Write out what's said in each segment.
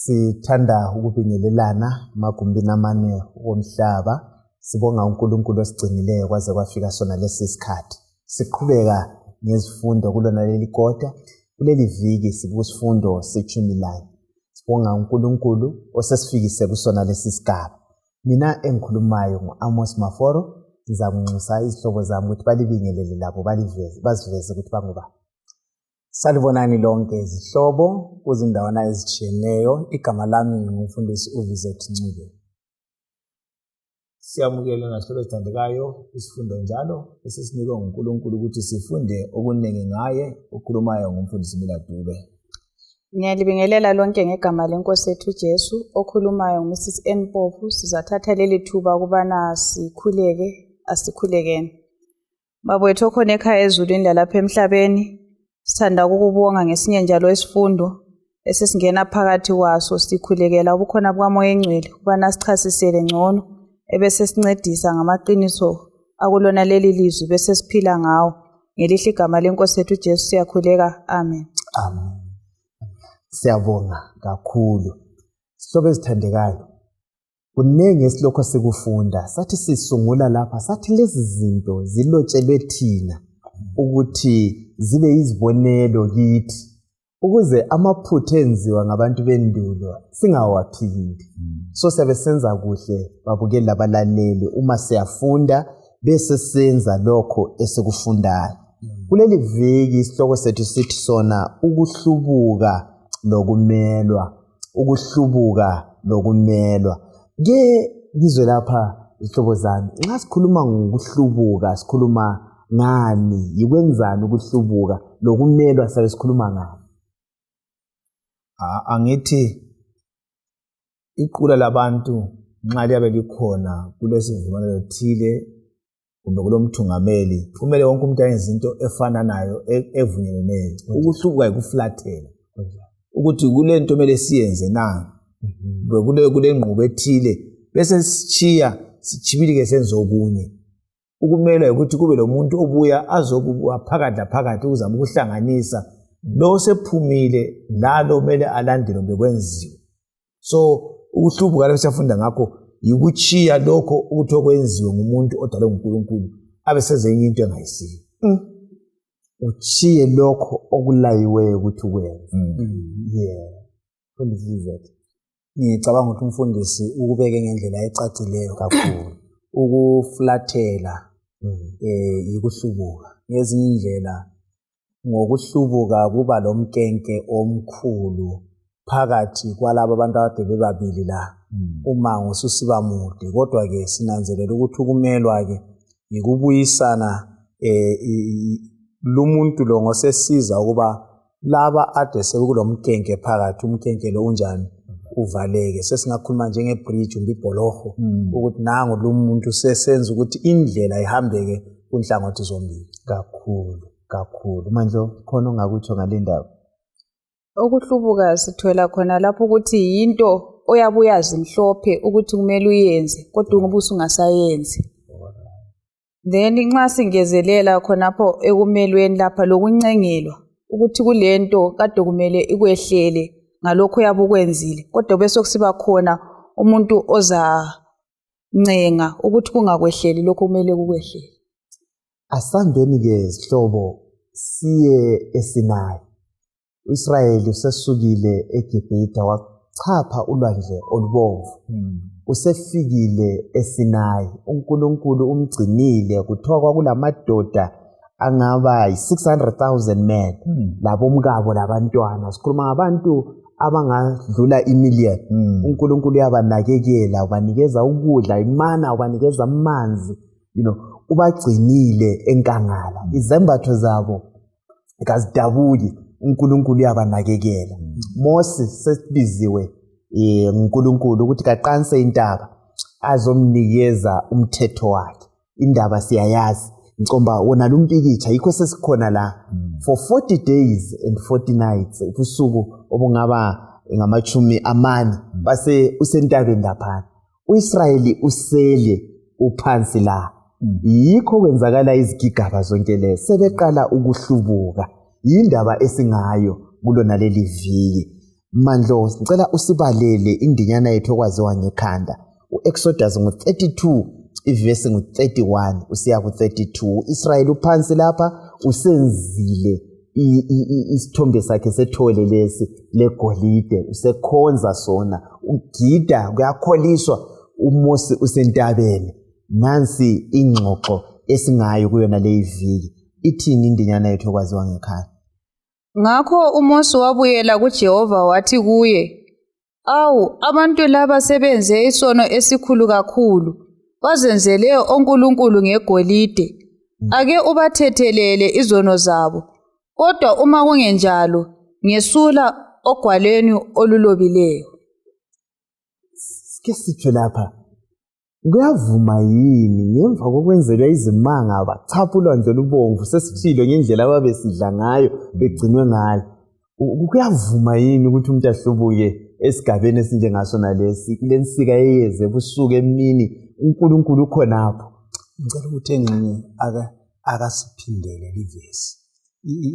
Sithanda ukubingelelana magumbini amane womhlaba. Sibonga uNkulunkulu osigcinileyo kwaze kwafika sona lesi sikhathi. Siqhubeka ngezifundo kulona leli kodwa kuleli viki sikusifundo se-11. Sibonga uNkulunkulu osesifikise kusona lesi sigaba. Mina engikhulumayo ngu-Amos Maforo. Ngizakunxusa izihlobo zami ukuthi balibingelele labo baziveze ukuthi bangubani. Salibonani lonke izihlobo kuzindawana ezitshiyeneyo. Igama lami ngumfundisi uVizethu Ncube. Siyamukela nahlobo ezithandekayo isifundo njalo esisinikwe nguNkulunkulu ukuthi sifunde okuningi ngaye. Okhulumayo ngumfundisi Miladube. Ngiyalibingelela lonke ngegama leNkosi yethu Jesu. Okhulumayo nguMrs Mpofu. Sizathatha leli thuba ukubana asikhulekeni. Baba wethu okhona ekhaya ezulwini lalapha emhlabeni, sithanda ukukubonga ngesinye njalo isifundo esesingena phakathi kwaso. Sikhulekela ubukhona bukaMoya Engcwele ukubana sichasisele ngcono ebese sincedisa ngamaqiniso akulona leli lizwi bese siphila ngawo. Ngelihle igama leNkosi yethu Jesu siyakhuleka. Amen. Amen. Siyabonga kakhulu. Sihlobo ezithandekayo. Kuningi esilokho sikufunda. Sathi sisungula lapha sathi lezi zinto zilotshelwe thina ukuthi zibe izibonelo kithi ukuze amaphutha enziwa ngabantu bendulo singawaphili. So siyabe senza kuhle babukeli labalaleli uma siyafunda bese senza lokho esikufundayo. Kuleli viki isihloko sethu sithi sona ukuhlubuka nokumelwa. Ukuhlubuka nokumelwa. Ke ngizwe lapha izihlobo zami. Nxa sikhuluma ngokuhlubuka sikhuluma ngani? Yikwenzani ukuhlubuka? Nokumelwa sabe sikhuluma ngani? Angithi iqula labantu nxa liyabe likhona kulesivumelwano thile kumbe kulomthungameli, kumele wonke umuntu ayenze into efananayo evunyelweneyo. Ukuhlubuka yikuflathela. Ukuthi kule nto kumele siyenze na kule ngqubo ethile bese sichibilike senze okunye. Ukumelwa ukuthi kube lo muntu obuya azokuba phakathi uzama ukuhlanganisa lo sephumile lalo kumele alandele bekwenziwe. So ukuhlubuka lesiyafunda ngakho yikuchiya lokho ukuthi okwenziwe ngumuntu odalwe nguNkulunkulu abe senze into engayisiyo. Uchiye lokho okulayiwe ukuthi ukwenze. Fundisi. Ngicabanga ukuthi umfundisi ukubeke ngendlela ecacileyo kakhulu. Ukuflathela yikuhlubuka. Ngezinye indlela ngokuhlubuka kuba lomkenke omkhulu phakathi kwalabo abantu abade bebabili la. Umango ususiba mude kodwa ke sinanzelela ukuthi ukumelwa ke yikubuyisana lumuntu lo ngosesiza ukuba laba ade sekulomkenke phakathi. Umkenke lo unjani? Uvaleke. Sesingakhuluma njengebridge ibholoho ukuthi nangu lo muntu sesenza ukuthi indlela ihambeke kunhlangothi zombili. Kakhulu. Manje khona ongakutsho ngalendaba. Ukuhlubuka sithola khona lapho ukuthi yinto oyabuyazi mhlophe ukuthi kumele uyenze kodwa ungubuso ungasayenzi. Then nxa singezelela khonapho ekumelweni lapha lokuncengelwa ukuthi kulento kade kumele ikwehlele ngalokho yabukwenzile kodwa bese kusiba khona umuntu ozancenga ukuthi kungakwehleli lokho kumele kukwehlele. Asambeni ke sihlobo siye eSinayi. uIsrayeli usesukile eGibhithe wachapha ulwandle olubomvu. Usefikile eSinayi. uNkulunkulu umgcinile kuthiwa kwakulamadoda angaba 600,000 men. Labo umkabo labantwana. Sikhuluma ngabantu abangadlula imillion. uNkulunkulu uyabanakekela, ubanikeza ukudla, imana, ubanikeza amanzi. Ubagcinile enkangala. Izembatho zabo kazidabuki. uNkulunkulu uyabanakekela. Moses sesibiziwe uNkulunkulu ukuthi kaqanse intaba azomnikeza umthetho wakhe. Indaba siyayazi. Ngicomba wona lumpikitsha yikho sesikhona la for 40 days and 40 nights. Ubusuku obungaba ngamachumi amane base usentabeni lapha. uIsrayeli usele uphansi la. Yikho kwenzakala izigigaba zonke lezi. Sebeqala ukuhlubuka. Indaba esingayo kulona leli viki. Mandlo ngicela usibalele indinyana yethu okwaziwa ngekhanda. U-Exodus ngo-32 ivesi ngo-31 usiya ku-32. Israyeli uphansi lapha usenzile isithombe sakhe sethole lesi legolide usekhonza sona ugida kuyakholiswa uMose usentabeni. Nansi ingxoxo esingayo kuyona le iviki ithini indinyana yethu okwaziwa ngekhanda. Ngakho uMose wabuyela kuJehova wathi kuye, "Awu, abantu laba sebenze isono esikhulu kakhulu, bazenzele onkulunkulu ngegolide. Ake ubathethelele izono zabo. Kodwa uma kungenjalo, ngesula ogwalweni olulobileyo." Sike sitsho lapha, kuyavuma yini ngemva kokwenzelwa izimanga bachaphulwa nje lubomvu sesithilo ngendlela ababesidla ngayo begcinwe ngayo. Kuyavuma yini ukuthi umuntu ahlubuke esigabeni esinjengasona lesi kulensika eyeze ebusuku emini uNkulunkulu ukhonapho? Ngicela ukuthi engxenye akasiphindele livesi.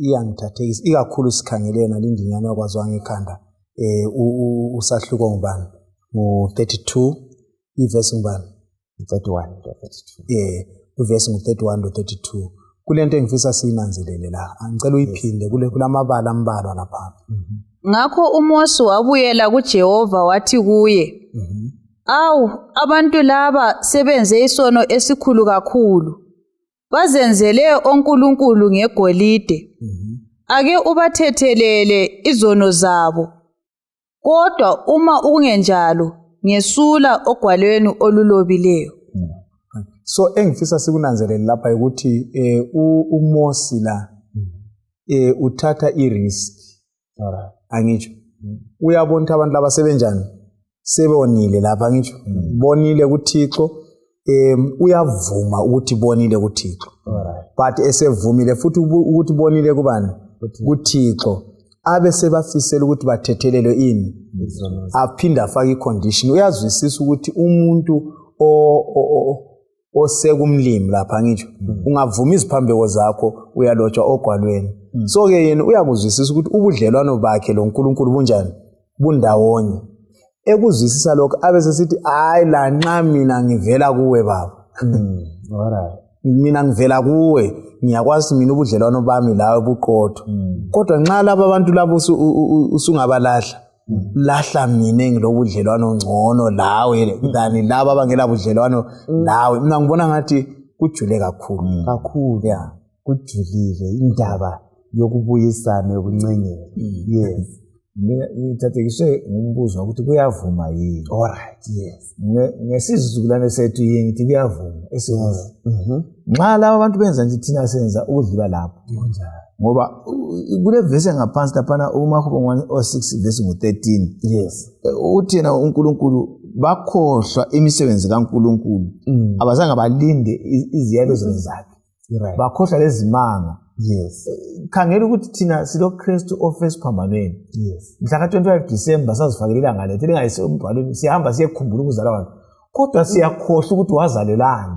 Iyangithathekisa ikakhulu sikhangelena lindinyana yakwaziwa ngekhanda usahluko ngubani ngo-32 ivesi ngubani 31 32. Uvesi ngu-31 no-32 kulento engifisa siyinanzelele la. Ngicela uyiphinde kulamabala ambalwa lapha. Ngakho uMose wabuyela kuJehova wathi kuye, "Awu, abantu laba sebenze isono esikhulu kakhulu, bazenzele onkulunkulu ngegolide. Ake ubathethelele izono zabo. Kodwa uma kungenjalo, ngesula ogwalweni olulobileyo." So engifisa sikunanzelele lapha ukuthi uMose la uthatha i-risk. Angitsho uyabona abantu laba sebenjani sebonile lapha ngitsho bonile kuThixo uyavuma ukuthi bonile kuThixo but esevumile futhi ukuthi bonile kubani kuThixo abe sebafisela ukuthi bathethelelwe ini aphinda afaka icondition. Uyazwisisa ukuthi umuntu osekumlimi lapha ngitsho ungavuma iziphambeko zakho uyalotshwa ogwalweni. So ke yena uyakuzwisisa ukuthi ubudlelwano bakhe lo nkulunkulu bunjani bundawonye. Ekuzwisisa lokho abese sithi hayi la nxa mina ngivela kuwe baba. Mina ngivela kuwe ngiyakwazi mina ubudlelwano bami lawe buqotho. Kodwa nxa laba abantu labo usungabalahla lahla mina ngilobudlelwano ngcono lawe ngani laba abangela budlelwano nawe. Mina ngibona ngathi kujule kakhulu ya kujulile indaba yokubuyisana yokuncengela. Yes, ngithathekiswe ngumbuzo ukuthi kuyavuma yini. Alright, yes. Ngesizukulwane sethu ngithi kuyavuma esibuza. Nxa laba abantu benza nje thina senza ukudlula lapho. Ngoba kule vesi ngaphansi lapha uMakhoba 1:6 vesi ngo-13. Yes. Uthi na uNkulunkulu bakhohlwa imisebenzi kaNkulunkulu. Abazange balinde iziyalo zakhe. Right. Bakhohlwa lezimanga. Yes. Khangela ukuthi thina silo Kristu ofesi phambanweni. Yes. Mhla ka-25 December sazifakelela ngalethe lingayisembhalweni siyahamba siyekhumbula ukuzalwa kwakhe. Kodwa siyakhohlwa ukuthi wazalelani.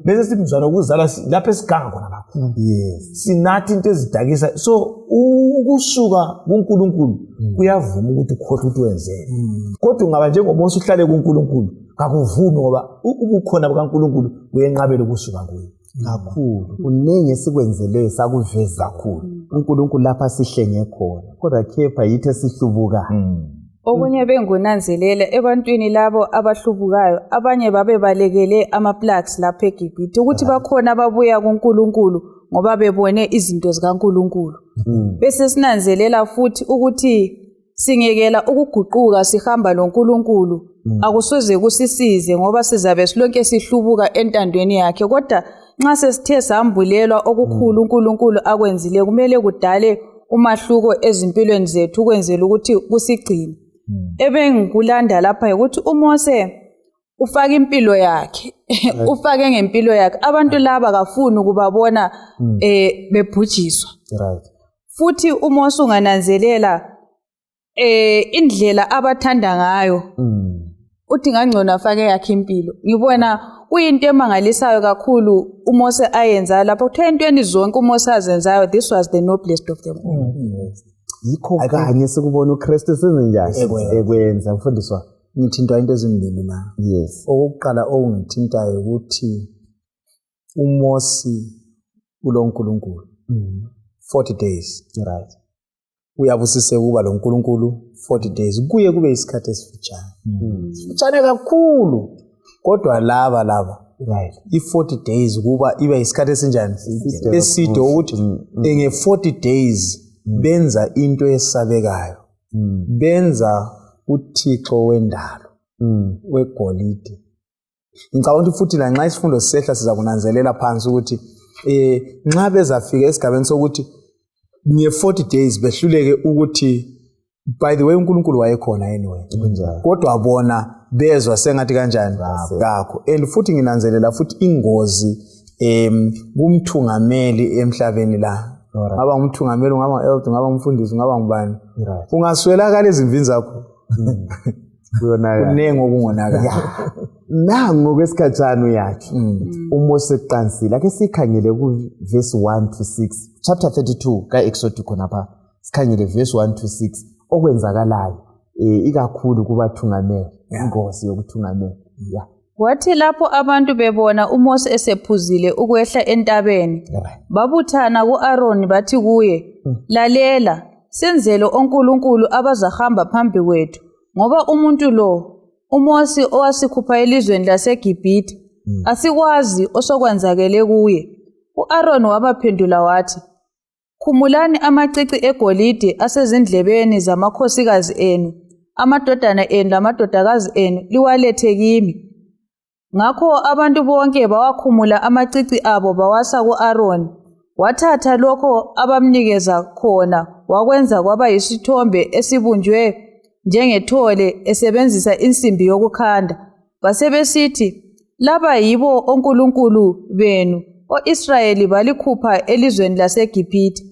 Bese simzwana ukuzala lapha esiganga khona kakhulu. Yes. Sinathi into ezidakisa. So ukusuka kuNkulunkulu kuyavuma ukuthi ukhohlwe ukuthi wenzele. Kodwa ungaba njengoMose uhlale kuNkulunkulu kakuvumi ngoba ubukhona bukaNkulunkulu kuyenqabela ukusuka kuye. Kakhulu kunenge sikwenzeleyo sakuveza kakhulu uNkulunkulu lapha sihlenge khona kodwa kepha yithi sihlubuka. Okunye bengunanzelela ebantwini labo abahlubukayo abanye babe balekele ama-plagues lapha eGibhithe ukuthi bakhona ababuya kuNkulunkulu ngoba bebone izinto zikaNkulunkulu. Bese sinanzelela futhi ukuthi singekela ukuguquka sihamba loNkulunkulu akusoze kusisize ngoba sizabe silonke sihlubuka entandweni yakhe. Kodwa nxa sesithe sambulelwa okukhulu uNkulunkulu akwenzile kumele kudale umahluko ezimpilweni zethu ukwenzela ukuthi kusigcine. Ebengikulanda lapha ukuthi uMose ufake impilo yakhe ufake ngempilo yakhe abantu laba kafuni ukubabona bebhujiswa. Right. Futhi uMose ungananzelela indlela abathanda ngayo uthi ngangcono afake yakhe impilo. Ngibona kuyinto emangalisayo kakhulu uMose ayenza lapho kuthiwa entweni zonke uMose azenzayo this was the noblest of them all. yikho kanye sikubona uKristu senzenjani ekwenza mfundiswa. Ngithintwa into ezimbili la. Yes. Okokuqala ongithintayo ukuthi uMosi uloNkulunkulu 40 days. Right. Uyabusise kuba lo Nkulunkulu 40 days kuye kube isikhathi esifitshane. Sifitshane kakhulu kodwa laba right i40 days kuba iba isikhathi esinjani eside ukuthi nge40 days benza into esabekayo. Benza uThixo wendalo wegolide. Ngicabanga ukuthi futhi la nxa isifundo sisehla siza kunanzelela phansi ukuthi nxa bezafika esigabeni sokuthi nge40 days behluleke ukuthi by the way uNkulunkulu wayekhona anyway. Kodwa bona bezwa sengathi kanjani kakho. And futhi nginanzelela futhi ingozi kumthungameli emhlabeni la. Ngaba umthungameli ngaba elder ngaba umfundisi ngaba ngubani. Ungaswelakala ezimvini zakho. Kunengo kungonakala. Nango kwesikhatshana uyakhe uMose eqansile ake sikhangele ku verse 1 to 6 chapter 32 kaExodus khona pha sikhangele verse 1 to 6 okwenzakalayo ikakhulu kubathungameli ingozi yokuthungamela. Wathi lapho abantu bebona uMose esephuzile ukwehla entabeni babuthana kuAaroni bathi kuye, lalela senzele onkulunkulu abazahamba phambi kwethu ngoba umuntu lo uMose owasikhupha elizweni laseGibhithe asikwazi osokwenzakele kuye. uAaroni wabaphendula wathi, khumulani amacici egolide asezindlebeni zamakhosikazi enu, amadodana enu lamadodakazi enu liwalethe kimi. Ngakho abantu bonke bawakhumula amacici abo bawasa kuAaroni. Wathatha lokho abamnikeza khona wakwenza kwaba yisithombe esibunjwe njengethole esebenzisa insimbi yokukhanda. Basebesithi, laba yibo onkulunkulu benu o-Israyeli balikhupha elizweni laseGibhithe.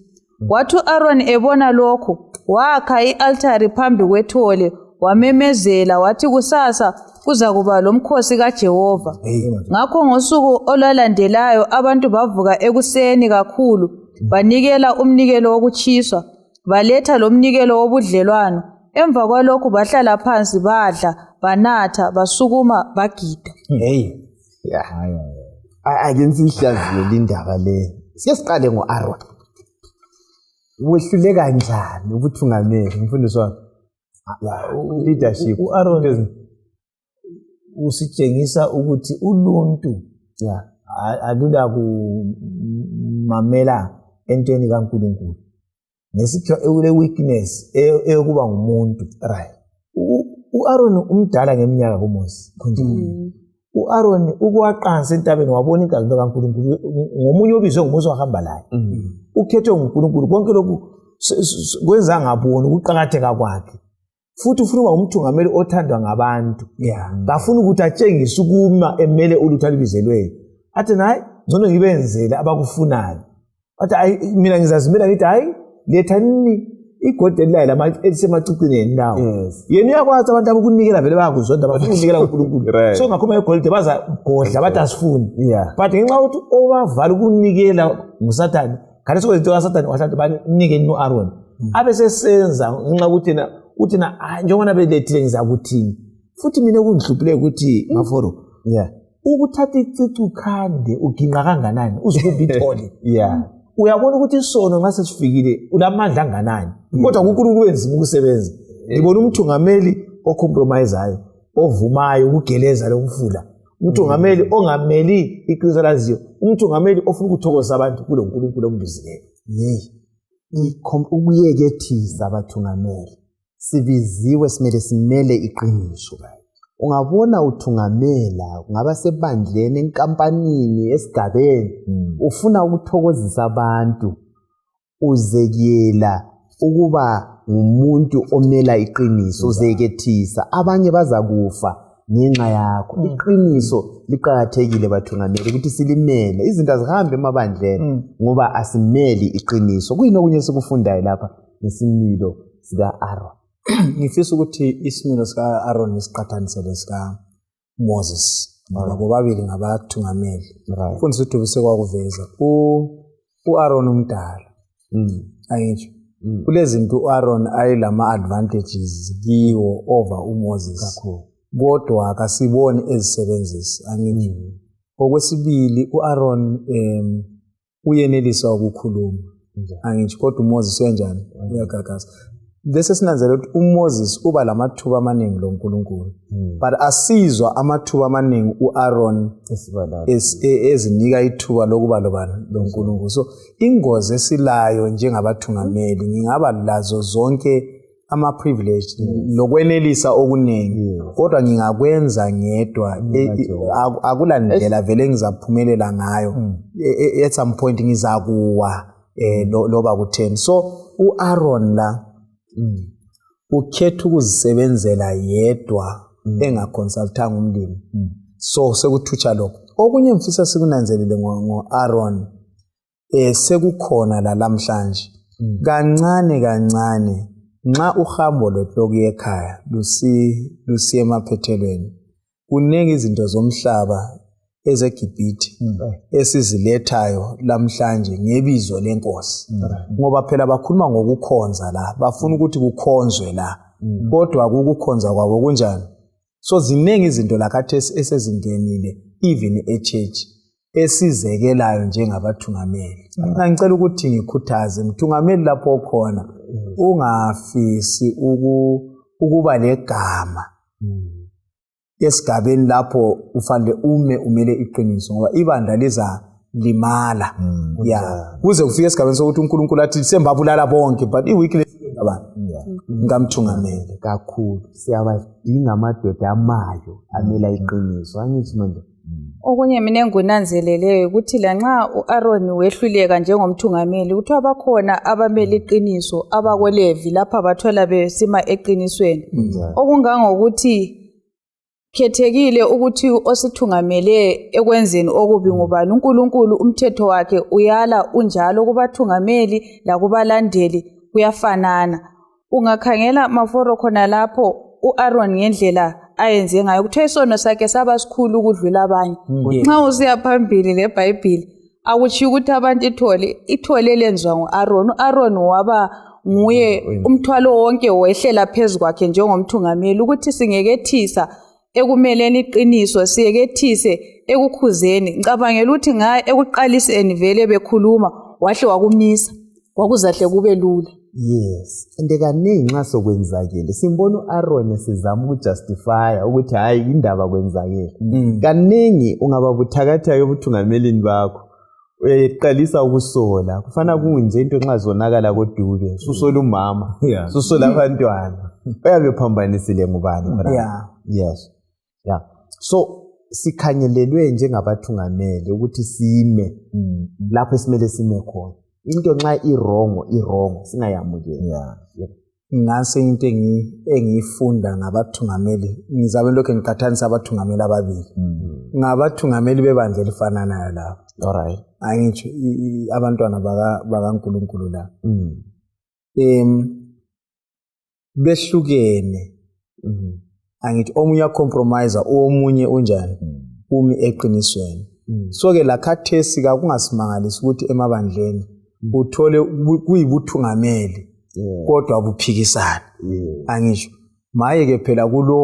Wathi uAaroni ebona lokho wakha i-altari phambi kwethole wamemezela wathi kusasa kuza kuba lomkhosi kaJehova. Ngakho ngosuku olwalandelayo abantu bavuka ekuseni kakhulu banikela umnikelo wokutshiswa baletha lomnikelo wobudlelwano. Emva kwalokho bahlala phansi badla banatha basukuma bagida. Ake sihlaziye lindaba le. Sike siqale ngoAaroni. Wehlule kanjani ubuthungameli mfundiswa? Leadership. uAaroni usitshengisa ukuthi uluntu alula kumamela entweni kaNkulunkulu. Nesikho ule weakness eyokuba ngumuntu. Right. uAaroni umdala ngeminyaka kuMose. uAaroni ukuwaqansa entabeni wabona inkazimulo kaNkulunkulu ngomunye obizwe nguMose wahamba laye. Ukhethwe nguNkulunkulu konke lokhu kwenza ngabona ukuqhakatheka kwakhe. Futhi ufuna umthungameli othandwa ngabantu. Ngafuna ukuthi atshengise ukuma emele ulutho alibizelweyo. Athi nayi ngcono ngibenzele abakufunayo. Athi mina ngizazimela ngithi hayi lethani igodeli layo lama elisemacicini nawo. Yena uyakwazi abantu abokunikela vele bayakuzonda bafuna ukunikela kuNkulunkulu. So ngakhoma egolide baza godla bathi asifuni. But ngenxa ukuthi obavala ukunikela nguSathane kanti sokwenziwa kaSathane wahlathi banikeni uAaroni. Abesesenza ngenxa ukuthi uthina njengoba belethile ngizakuthini. Futhi mina kungihlupile ukuthi ngaforo. Ukuthatha icici ukhande uginqa kanganani uzikuba ithole. Uyabona ukuthi isono nxa sesifikile ulamandla kanganani. Kodwa kuNkulunkulu wenzima ukusebenza. Ngibona umthungameli ocompromiseayo, ovumayo ukugeleza lokufula. Umthungameli ongameli iqiniso laziyo. Umthungameli ofuna ukuthokoza abantu kulo uNkulunkulu ombizileyo. Ukuyekethisa abathungameli. Sibiziwe simele simele iqiniso. Ungabona uthungamela ungaba sebandleni enkampanini esigabeni ufuna ukuthokozisa abantu uzekela ukuba ngumuntu omela iqiniso uzekethisa abanye bazakufa ngenxa yakho. Iqiniso liqhakathekile bathungameli ukuthi silimele izinto azihambe emabandleni ngoba asimeli iqiniso. Kuyinokunye sikufundayo lapha nesimilo sikaAaroni. Ngifisa ukuthi isimilo sikaAaroni siqhathanisele sika Moses. Ngoba bobabili ngabathungameli. Mfundisi uDube sekwakuveza. uAaroni umdala. Ayitsho. kulezinto uAaron ayilama advantages kiwo over uMoses kodwa akasiboni ezisebenzisa angithi okwesibili uAaron uyenelisa ukukhuluma angithi kodwa uMoses uyenjani uyagagaza bese sinanzela ukuthi uMoses uba lamathuba amaningi loNkulunkulu but asizwa amathuba amaningi uAaron ezinika ithuba lokuba loNkulunkulu so ingozi esilayo njengabathungameli ngingaba lazo zonke ama privilege lokwenelisa okuningi kodwa ngingakwenza ngedwa akulandlela vele ngizaphumelela ngayo at some point ngizakuwa loba kutheni so uAaron la ukhetha ukuzisebenzela yedwa engaconsultanga umlimi so sekuthutsha lokho okunye mfisa sikunanzelele ngoAaron sekukhona la namhlanje kancane nxa uhambo lokuya ekhaya lusiye emaphethelweni kuningi izinto zomhlaba ezeGibhithe esizilethayo namhlanje ngebizo lenkosi ngoba phela bakhuluma ngokukhonza la bafuna ukuthi kukhonzwe la kodwa ukukhonza kwabo kunjani so ziningi izinto lakathesi esezingenile even eChurch esizekelayo njengabathungameli ngicela ukuthi ngikhuthaze mthungameli lapho khona ungafisi ukuba legama esigabeni lapho ufanele umele iqiniso ngoba ibandla liza limala kuze kufike esigabeni sokuthi uNkulunkulu athi sembabulala bonke but iweakness abantu ngamthungameli kakhulu siyabadinga amadoda amayo amela iqiniso angithi manje okunye mina engunanzeleleyo ukuthi lanxa uAaron wehluleka njengomthungameli kuthiwa bakhona abameli iqiniso abakweLevi lapha bathola besima eqinisweni okungangokuthi khethekile ukuthi osithungamele ekwenzeni okubi ngobani uNkulunkulu umthetho wakhe uyala unjalo kubathungameli lakubalandeli kuyafanana ungakhangela maforo khona lapho uAaron ngendlela ayenze ngayo kuthiwa isono sakhe sabasikhulu ukudlula abanye nxa usiya phambili leBhayibhili akuthi ukuthi abantu ithole lenzwa nguAaron uAaron waba nguye umthwalo wonke wehlela phezulu kwakhe njengomthungameli ukuthi singekethisa ekumeleni iqiniso siyekethise ekukhuzeni ngicabangela ukuthi ekuqaliseni vele bekhuluma wahle wakumisa kwakuzahle kube lula yes ande kaningi nxa sokwenzakile simbona uAaron sizama ukujustify ukuthi hayi indaba kwenzakile kaningi ungababuthakathaka ebuthungamelini bakho uyeqalisa ukusola kufana kunje into nxa zonakala kodube susola umama susola abantwana bayabephambanisile ngubani yes so sikhanyelelwe njengabathungameli ukuthi sime lapho esimele sime khona into nxa irongo singayamukeli ngase into engiyifunda ngabathungameli ngizabe lokho ngiqathanisa abathungameli ababili ngabathungameli bebandla elifananayo lapho alright angitsho abantwana bakaNkulunkulu la behlukene angithi omunye ucompromise omunye unjani umi eqinisweni so ke lakhathesi kungasimangalisi ukuthi emabandleni uthole kuyibuthungameli kodwa buphikisana angisho maye ke phela kulo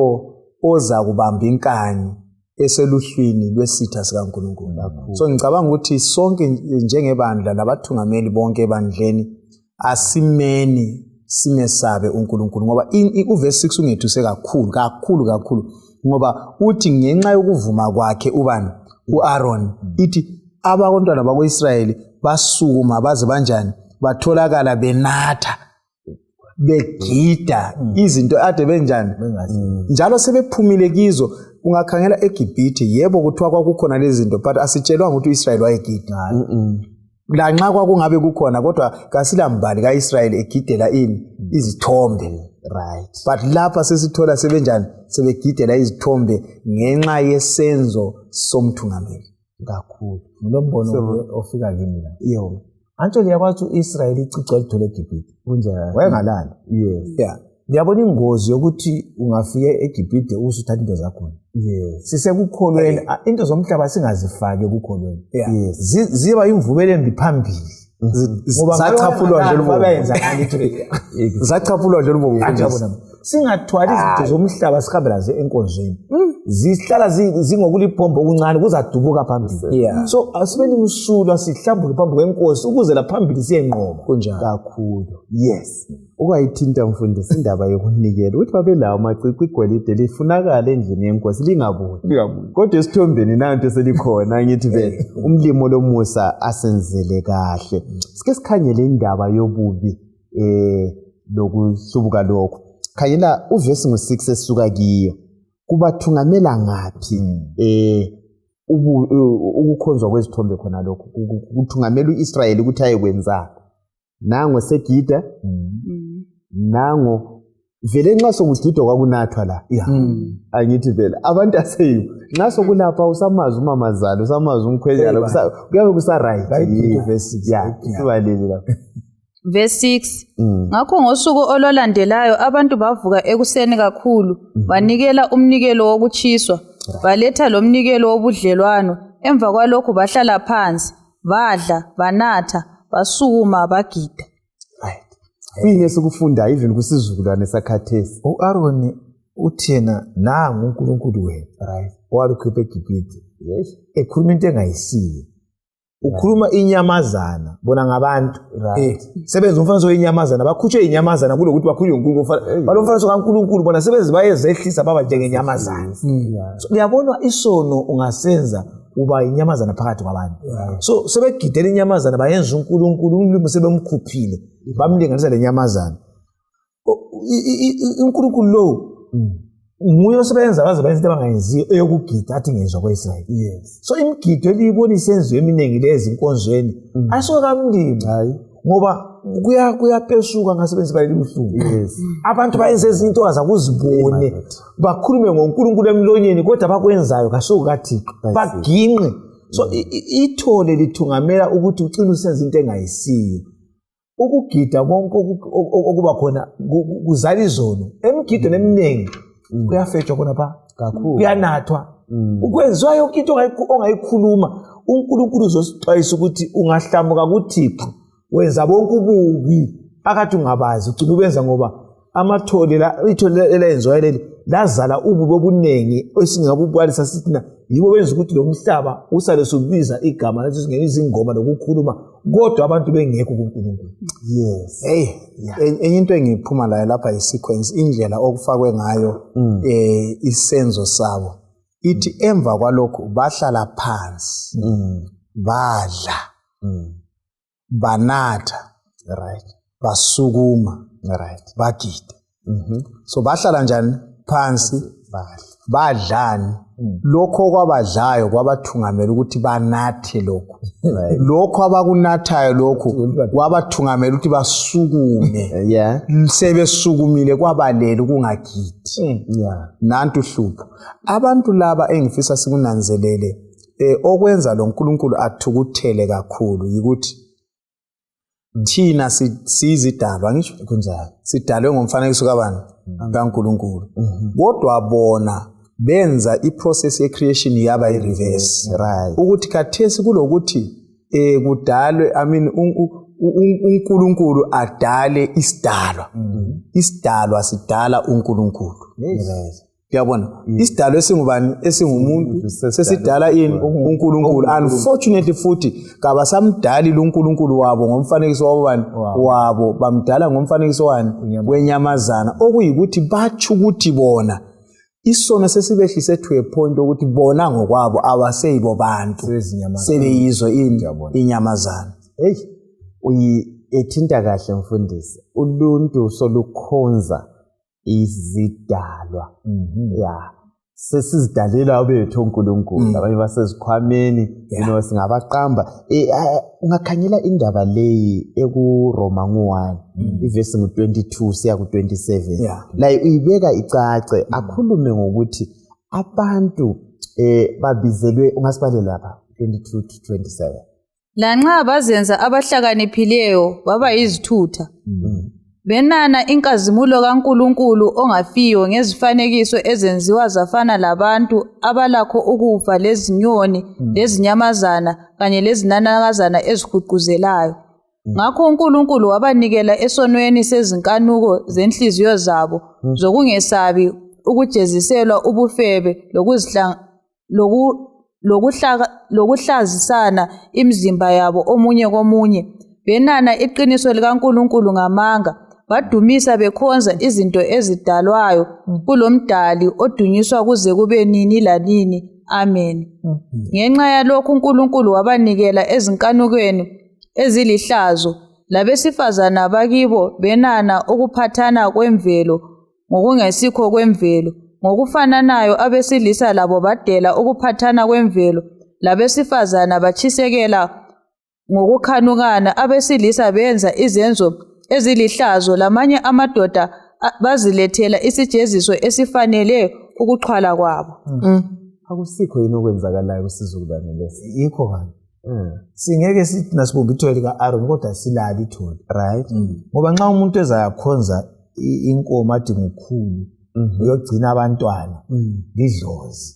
oza kubamba inkani eseluhlwini lwesitha sikaNkulunkulu so ngicabanga ukuthi sonke njengebandla labathungameli bonke ebandleni asimeni simesabe uNkulunkulu ngoba uverse 6 ungethuse kakhulu ngoba uthi ngenxa yokuvuma kwakhe ubani uAaron ithi abantwana bakwaIsrayeli basukuma baze banjani batholakala benatha begida izinto ade benjani njalo sebephumile kizo ungakhangela eGibhithe yebo kuthiwa kwakukhona lezi zinto but asitshelwa ukuthi uIsrayeli wayegida la nxa kwakungabe kukhona kodwa kasilambali kaIsrayeli egidela izithombe right but lapha sesithola sebenjani sebegidela izithombe ngenxa yesenzo somthungameli kakhulu ngilombono ofika kimi la yebo antsho liyakwazi uIsrayeli icicwa lithole eGibhithe kunjani wayengalali yes ngiyabona ingozi yokuthi ungafike eGibhithe usuthatha into zakho yes sisekukholweni into zomhlaba singazifake ukukholweni yes ziba imvubelo embi phambili Zachaphulwa nje bayenza ngalithi zachaphulwa nje Umfundisi. Singathwali izinto zomhlaba sikhambela nje enkonzweni. Zihlala zingokulibhomba okuncane kuzadubuka phambili. So asibeni umsulwa sihlambule phambi kwenkosi ukuze la phambili siyenqoba kunjalo kakhulu. Yes. Ukwayithinta Mfundisi indaba yokunikela uthi babelawo macici igolide lifunakala endlini yenkosi lingabuyi. Kodwa esithombeni nanto selikhona ngithi vele umlimo lomusa asenzele kahle. Sike sikhangele indaba yobubi lokuhlubuka lokho. Khayela uvesi ngo6 esisuka kiyo. Kubathungamela ngapi ukukhonzwa kwezithombe khona lokho kuthungamela uIsrael ukuthi ayekwenza nango segida nango vele nxa sokugidwa kwakunathwa la angithi vele abantu aseyibo nxa sokulapha usamazi umamazalo usamazi umkhwenyana kuyabe kusa right verse sibalele lapha verse 6 ngakho ngosuku olwalandelayo abantu bavuka ekuseni kakhulu banikela umnikelo wokuchiswa baletha lomnikelo wobudlelwano emva kwalokho bahlala phansi badla banatha basukuma bagida. Kuyini esikufunda even kusizukulwane sakhathesi uAaron uthena nangu uNkulunkulu wena owalukhipha eGibhithe ekhuluma into engayisiyo ukhuluma inyamazana bona ngabantu sebenza umfaniso wenyamazana bakhutshwe inyamazana kulokuthi bakhutshwe uNkulunkulu balomfaniso kaNkulunkulu bona sebenza bayezehlisa baba njengenyamazana. So uyabona isono ungasenza uba inyamazana phakathi kwabantu. So sebegidela inyamazana bayenza uNkulunkulu umlimo sebemkhuphile bamlinganisa lenyamazana. uNkulunkulu lo nguye osebenza baze bayenza into abangayenziyo eyokugida athi ngezwe kwaIsrael. So imigido eliyibona isenziwe eminingi lezi inkonzweni ayiso kamlimi ngoba kuyapesuka ngasebenzi baleli buhlungu. Abantu bayenza izinto azakuzibone bakhulume ngoNkulunkulu emlonyeni kodwa bakwenzayo kaSuku kaThixo baginqe. So ithole lithungamela ukuthi ucina usenza into engayisiyo. Ukugida konke okuba khona kuzala izono emigidweni eminingi kuyafetshwa khona pha kakhulu kuyanathwa ukwenziwa yonke into ongayikhuluma uNkulunkulu uzosixwayisa ukuthi ungahlamuka kuThixo wenza bonke ububi akathi ungabazi ugcina ubenza ngoba amathole la ithole elenziwa leli lazala ububi obunengi esingabubalisa sithina yibo benza ukuthi lo mhlaba usale sobiza igama lathi singene izingoma lokukhuluma kodwa abantu bengekho kuNkulunkulu. Enye into engiphuma la lapha isequence indlela okufakwe ngayo isenzo sabo ithi emva kwalokho bahlala phansi badla banatha basukuma bagida. So bahlala njani phansi badlani lokho kwabadlayo kwabathungamela ukuthi banathe lokho lokho abakunathayo lokho kwabathungamela ukuthi basukume sebesukumile kwabalela ukungagidi. Nantu uhlupho abantu laba engifisa sikunanzelele okwenza lo nkulunkulu athukuthele kakhulu yikuthi thina sizidalwa ngisho kunjalo sidalwe ngomfanekiso kabani kaNkulunkulu kodwa bona benza iprocess ye-creation yaba i-reverse ukuthi kathesi kulokuthi kudalwe uNkulunkulu adale isidalwa isidalwa sidala uNkulunkulu. Uyabona isidalwa esingubani esingumuntu sesidala ini uNkulunkulu. Unfortunately futhi kabasamdali uNkulunkulu wabo ngomfanekiso wabani wabo bamdala ngomfanekiso wani wenyamazana okuyikuthi bathi ukuthi bona isono sesibehlise to a point ukuthi bona ngokwabo abaseyibo bantu sebeyizo inyamazana. Ethinta kahle Mfundisi uluntu solukhonza izidalwa sesizidalela bethu uNkulunkulu abanye basezikhwameni singabaqamba. Ungakhanyela indaba leyi ekuRoma 1 ivesi ngu22 siya ku27 la uyibeka icace akhulume ngokuthi abantu babizelwe ungasibalela lapha 22 to 27 lanxa bazenza abahlakaniphileyo baba yizithutha benana inkazimulo kaNkulunkulu ongafiyo ngezifanekiso ezenziwa zafana labantu abalakho ukufa lezinyoni lezinyamazana kanye lezinanakazana ezihuquzelayo Ngakho uNkulunkulu wabanikela esonweni sezinkanuko zenhliziyo zabo zokungesabi ukujeziselwa ubufebe lokuhlazisana imizimba yabo omunye komunye, benana iqiniso likaNkulunkulu ngamanga, badumisa bekhonza izinto ezidalwayo kulomdali odunyiswa kuze kube nini lanini. Amen. Ngenxa yalokhu uNkulunkulu wabanikela ezinkanukweni ezilihlazo, labesifazana bakibo benana ukuphathana kwemvelo ngokungesikho kwemvelo. Ngokufananayo abesilisa labo badela ukuphathana kwemvelo, labesifazana batshisekela ngokukhanukana. Abesilisa benza izenzo ezilihlazo, lamanye amadoda bazilethela isijeziso esifanele ukuxhwala kwabo. Akusikho yini okwenzakalayo kusizukulwane lesi? Yikho kanti. Singeke sithi nasibumba ithole lika-Aaron kodwa silala ithole. Right. Ngoba nxa umuntu ezayakhonza inkomo adinga ukhulu uyogcina abantwana lidlozi.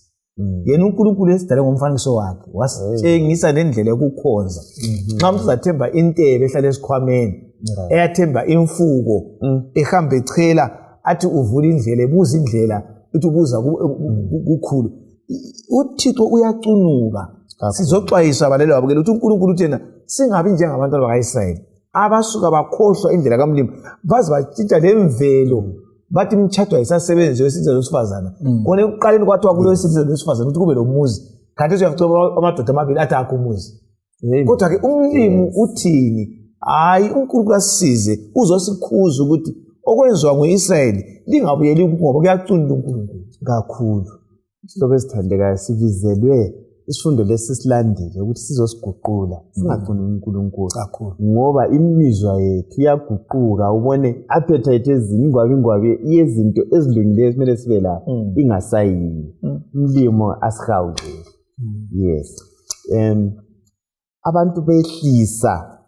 Yena uNkulunkulu esidale ngomfanekiso wakhe wasitshengisa nendlela yokukhonza. Nxa umuntu uzathemba intebe ehlala esikhwameni, eyathemba imfuko, ehamba echela athi uvula indlela, ebuza indlela, uthi ubuza kukhulu. uThixo uyacunuka. Sizoxwayiswa abalelo babukela ukuthi uNkulunkulu uthena singabi njengabantu bakaIsrayeli abasuka bakhohlwa indlela kaMlimo baze batshintsha lemvelo bathi imtshado isasebenzi wesilisa losifazana kone ekuqaleni kwathiwa kulo wesilisa losifazana ukuthi kube lomuzi kanti uyafica amadoda amabili athi akho umuzi. Kodwa ke uMlimo uthini? Hayi, uNkulunkulu asisize uzosikhuza ukuthi okwenziwa ngoIsrayeli lingabuyeli ngoba kuyacunula uNkulunkulu kakhulu. Isihlobo esithandekayo sivizelwe isifundo lesi silandile ukuthi sizosiguqula singagcini uNkulunkulu kakhulu ngoba imizwa yethu iyaguquka. Ubone appetite ezingwabi yezinto ezilungileyo kumele sibe la ingasayini Mlimo asihawule. Yes. Abantu behlisa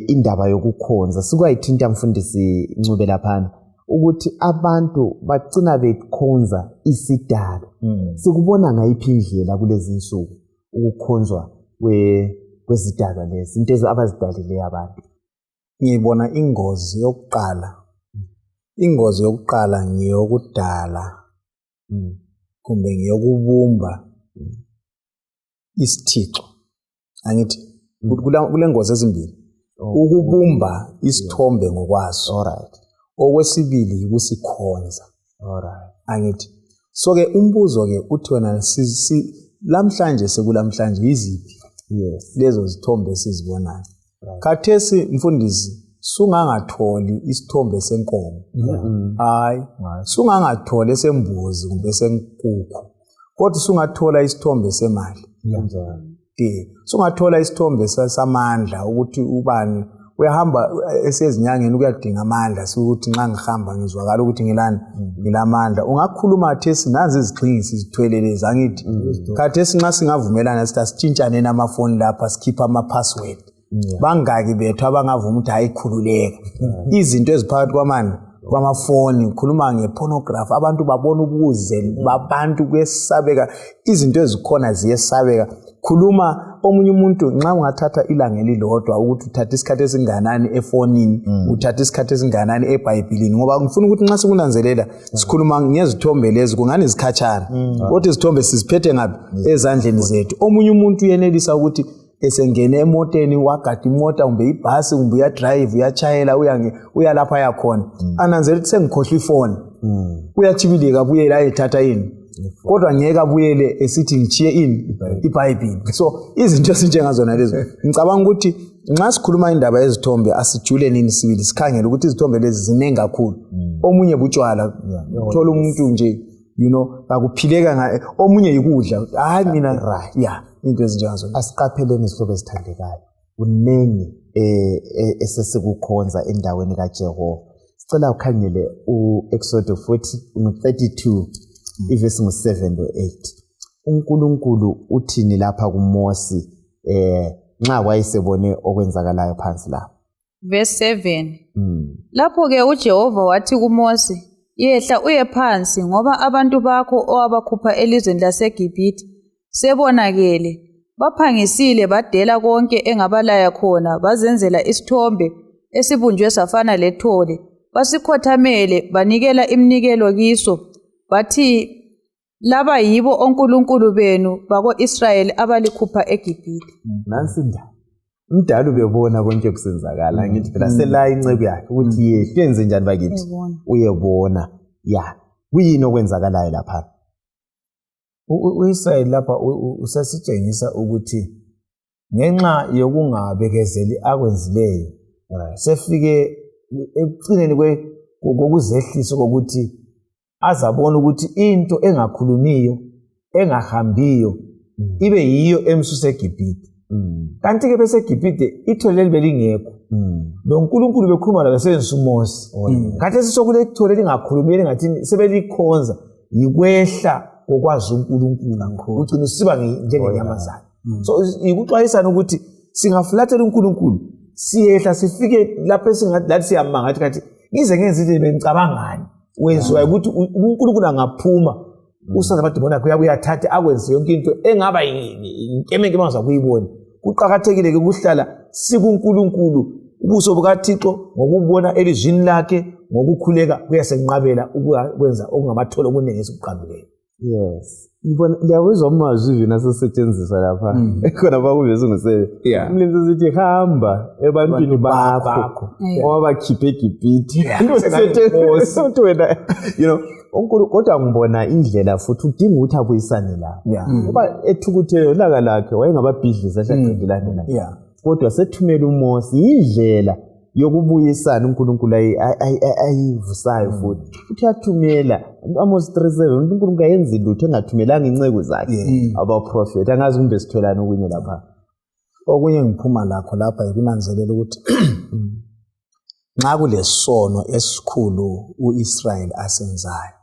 indaba yokukhonza sikwayithinta mfundisi Ncube laphana ukuthi abantu bagcina bekhonza isidalo. Sikubona ngayiphi indlela kulezi insuku ukukhonzwa kwezidalwa lezi into abazidalile abantu? Ngibona ingozi yokuqala ngiyokudala kumbe ngiyokubumba isithixo. Angithi kule ngozi ezimbili. Ukubumba isithombe ngokwaso. Alright. Okwesibili ukusikhonza. Alright. Angithi so ke umbuzo ke uthi wena lamhlanje sekulamhlanje iziphi lezo zithombe esizibonayo? Khathesi mfundisi sungangatholi isithombe senkomo. Hayi, sungangatholi sembuzi kumbe senkukhu. Kodwa sungathola isithombe semali. Sungathola isithombe samandla ukuthi ubani uyahamba esezinyangeni ukuyadinga amandla ukuthi nxa ngihamba ngizwakala ukuthi ngilamandla. Ungakhuluma athi nazi izixhingi sizithweleleza angithi khathesi nxa singavumelana sithi asitshintshane namafoni lapha sikhipha ama-password. Bangaki bethu abangavuma ukuthi hayikhululeka izinto eziphakathi kwamafoni ngikhuluma ngepornography abantu babona ubuze babantu kuyesabeka izinto ezikhona ziyesabeka. Khuluma omunye umuntu nxa ungathatha ilanga elilodwa ukuthi uthatha isikhathi esinganani efonini uthatha isikhathi esinganani eBhayibhelini ngoba ngifuna ukuthi nxa sikunanzelela sikhuluma ngezithombe lezi kungani izikhatshana kodwa izithombe siziphethe ngapi ezandleni zethu. Omunye umuntu uyenelisa ukuthi esengene emoteni wagada imota kumbe ibhasi kumbe uyadrive uyachayela uya lapha yakhona ananzela ukuthi sengikhohlwa ifoni uyachibilika buyela ayethatha yini kodwa ngeke abuyele esithi ngichiye iBhayibheli. So izinto esinjengazona lezo ngicabanga ukuthi nxa sikhuluma indaba yezithombe asijule nini sibili sikhangele ukuthi izithombe lezi zinengi kakhulu. Omunye butshwala uthola umuntu nje akuphileka omunye yikudla hayi mina into ezinjengazona. Asiqapheleni isihlobo esithandekayo kunengi esesikukhonza endaweni kaJehova. Sicela ukhangele uExodus 32 ivesi 7 to 8. uNkulunkulu uthini lapha kuMose nxa wayesebone okwenzakalayo phansi lapha. Verse 7. Lapho ke uJehova wathi kuMose, yehla uye phansi ngoba abantu bakho owabakhupha elizweni laseGibhithe sebonakele baphangisile badela konke engabalaya khona bazenzela isithombe esibunjwe safana lethole basikhothamele banikela iminikelo kiso bathi laba yibo onkulunkulu benu bako-Israyeli abalikhupha eGibhithe. Nansi indaba umdala ubebona konke kusenzakala ngithi phela sela incebo yakhe ukuthi yenze njani bakithi uyebona ya kuyini okwenzakalayo lapha. U-Israyeli lapha usasitshengisa ukuthi ngenxa yokungabekezeli akwenzileyo sefike ekugcineni kokuzehlisa kokuthi azabona ukuthi into engakhulumiyo engahambiyo ibe yiyo emsusa eGibhithe. Kanti ke bese eGibhithe ithole leli belingekho. Lo nkulunkulu bekhuluma la besebenzisa uMose. Kanti sisokule ithole lingakhulumeli ngathi sebelikhonza yikwehla kokwazi uNkulunkulu ugcina siba njengenyamazana. So ikuxwayisana ukuthi singafulathela uNkulunkulu siyehla sifike lapho esingathi siyamanga ngathi ngize ngenze into bengicabangani wenziwa ukuthi uNkulunkulu angaphuma usaza amadimoni akhe uyathatha akwenze yonke into engaba inkemenge bangaza kuyibona. Kuqhakathekile ke ukuhlala sikuNkulunkulu ubuso bukaThixo ngokubona elizwini lakhe ngokukhuleka kuyasenqabela ukwenza okungamatholo okuningi esikuqambileyo. Yes. Ngibona ngiyawezwa amazwi ivina asesetshenziswa lapha. Khona bakuveza ngusebe. Umlimi sithi hamba ebantwini bakho owabakhiphe eGibhithe. Into sethe wena onkulu kodwa ngibona indlela futhi udinga ukuthi abuyisane la. Ngoba ethukuthele laka lakhe wayengababhidliza hlaqedelane la. Kodwa sethumela uMose indlela yokubuyisana uNkulunkulu ayivusayo futhi uyathumela Amos 3:7 uNkulunkulu kayenzi lutho engathumelanga inceke zakhe abaprofeti angazi kumbe sitholana okunye lapha. Okunye ngiphuma lapho lapha yikunanzelela ukuthi nxa kulesono esikhulu uIsrael asenzayo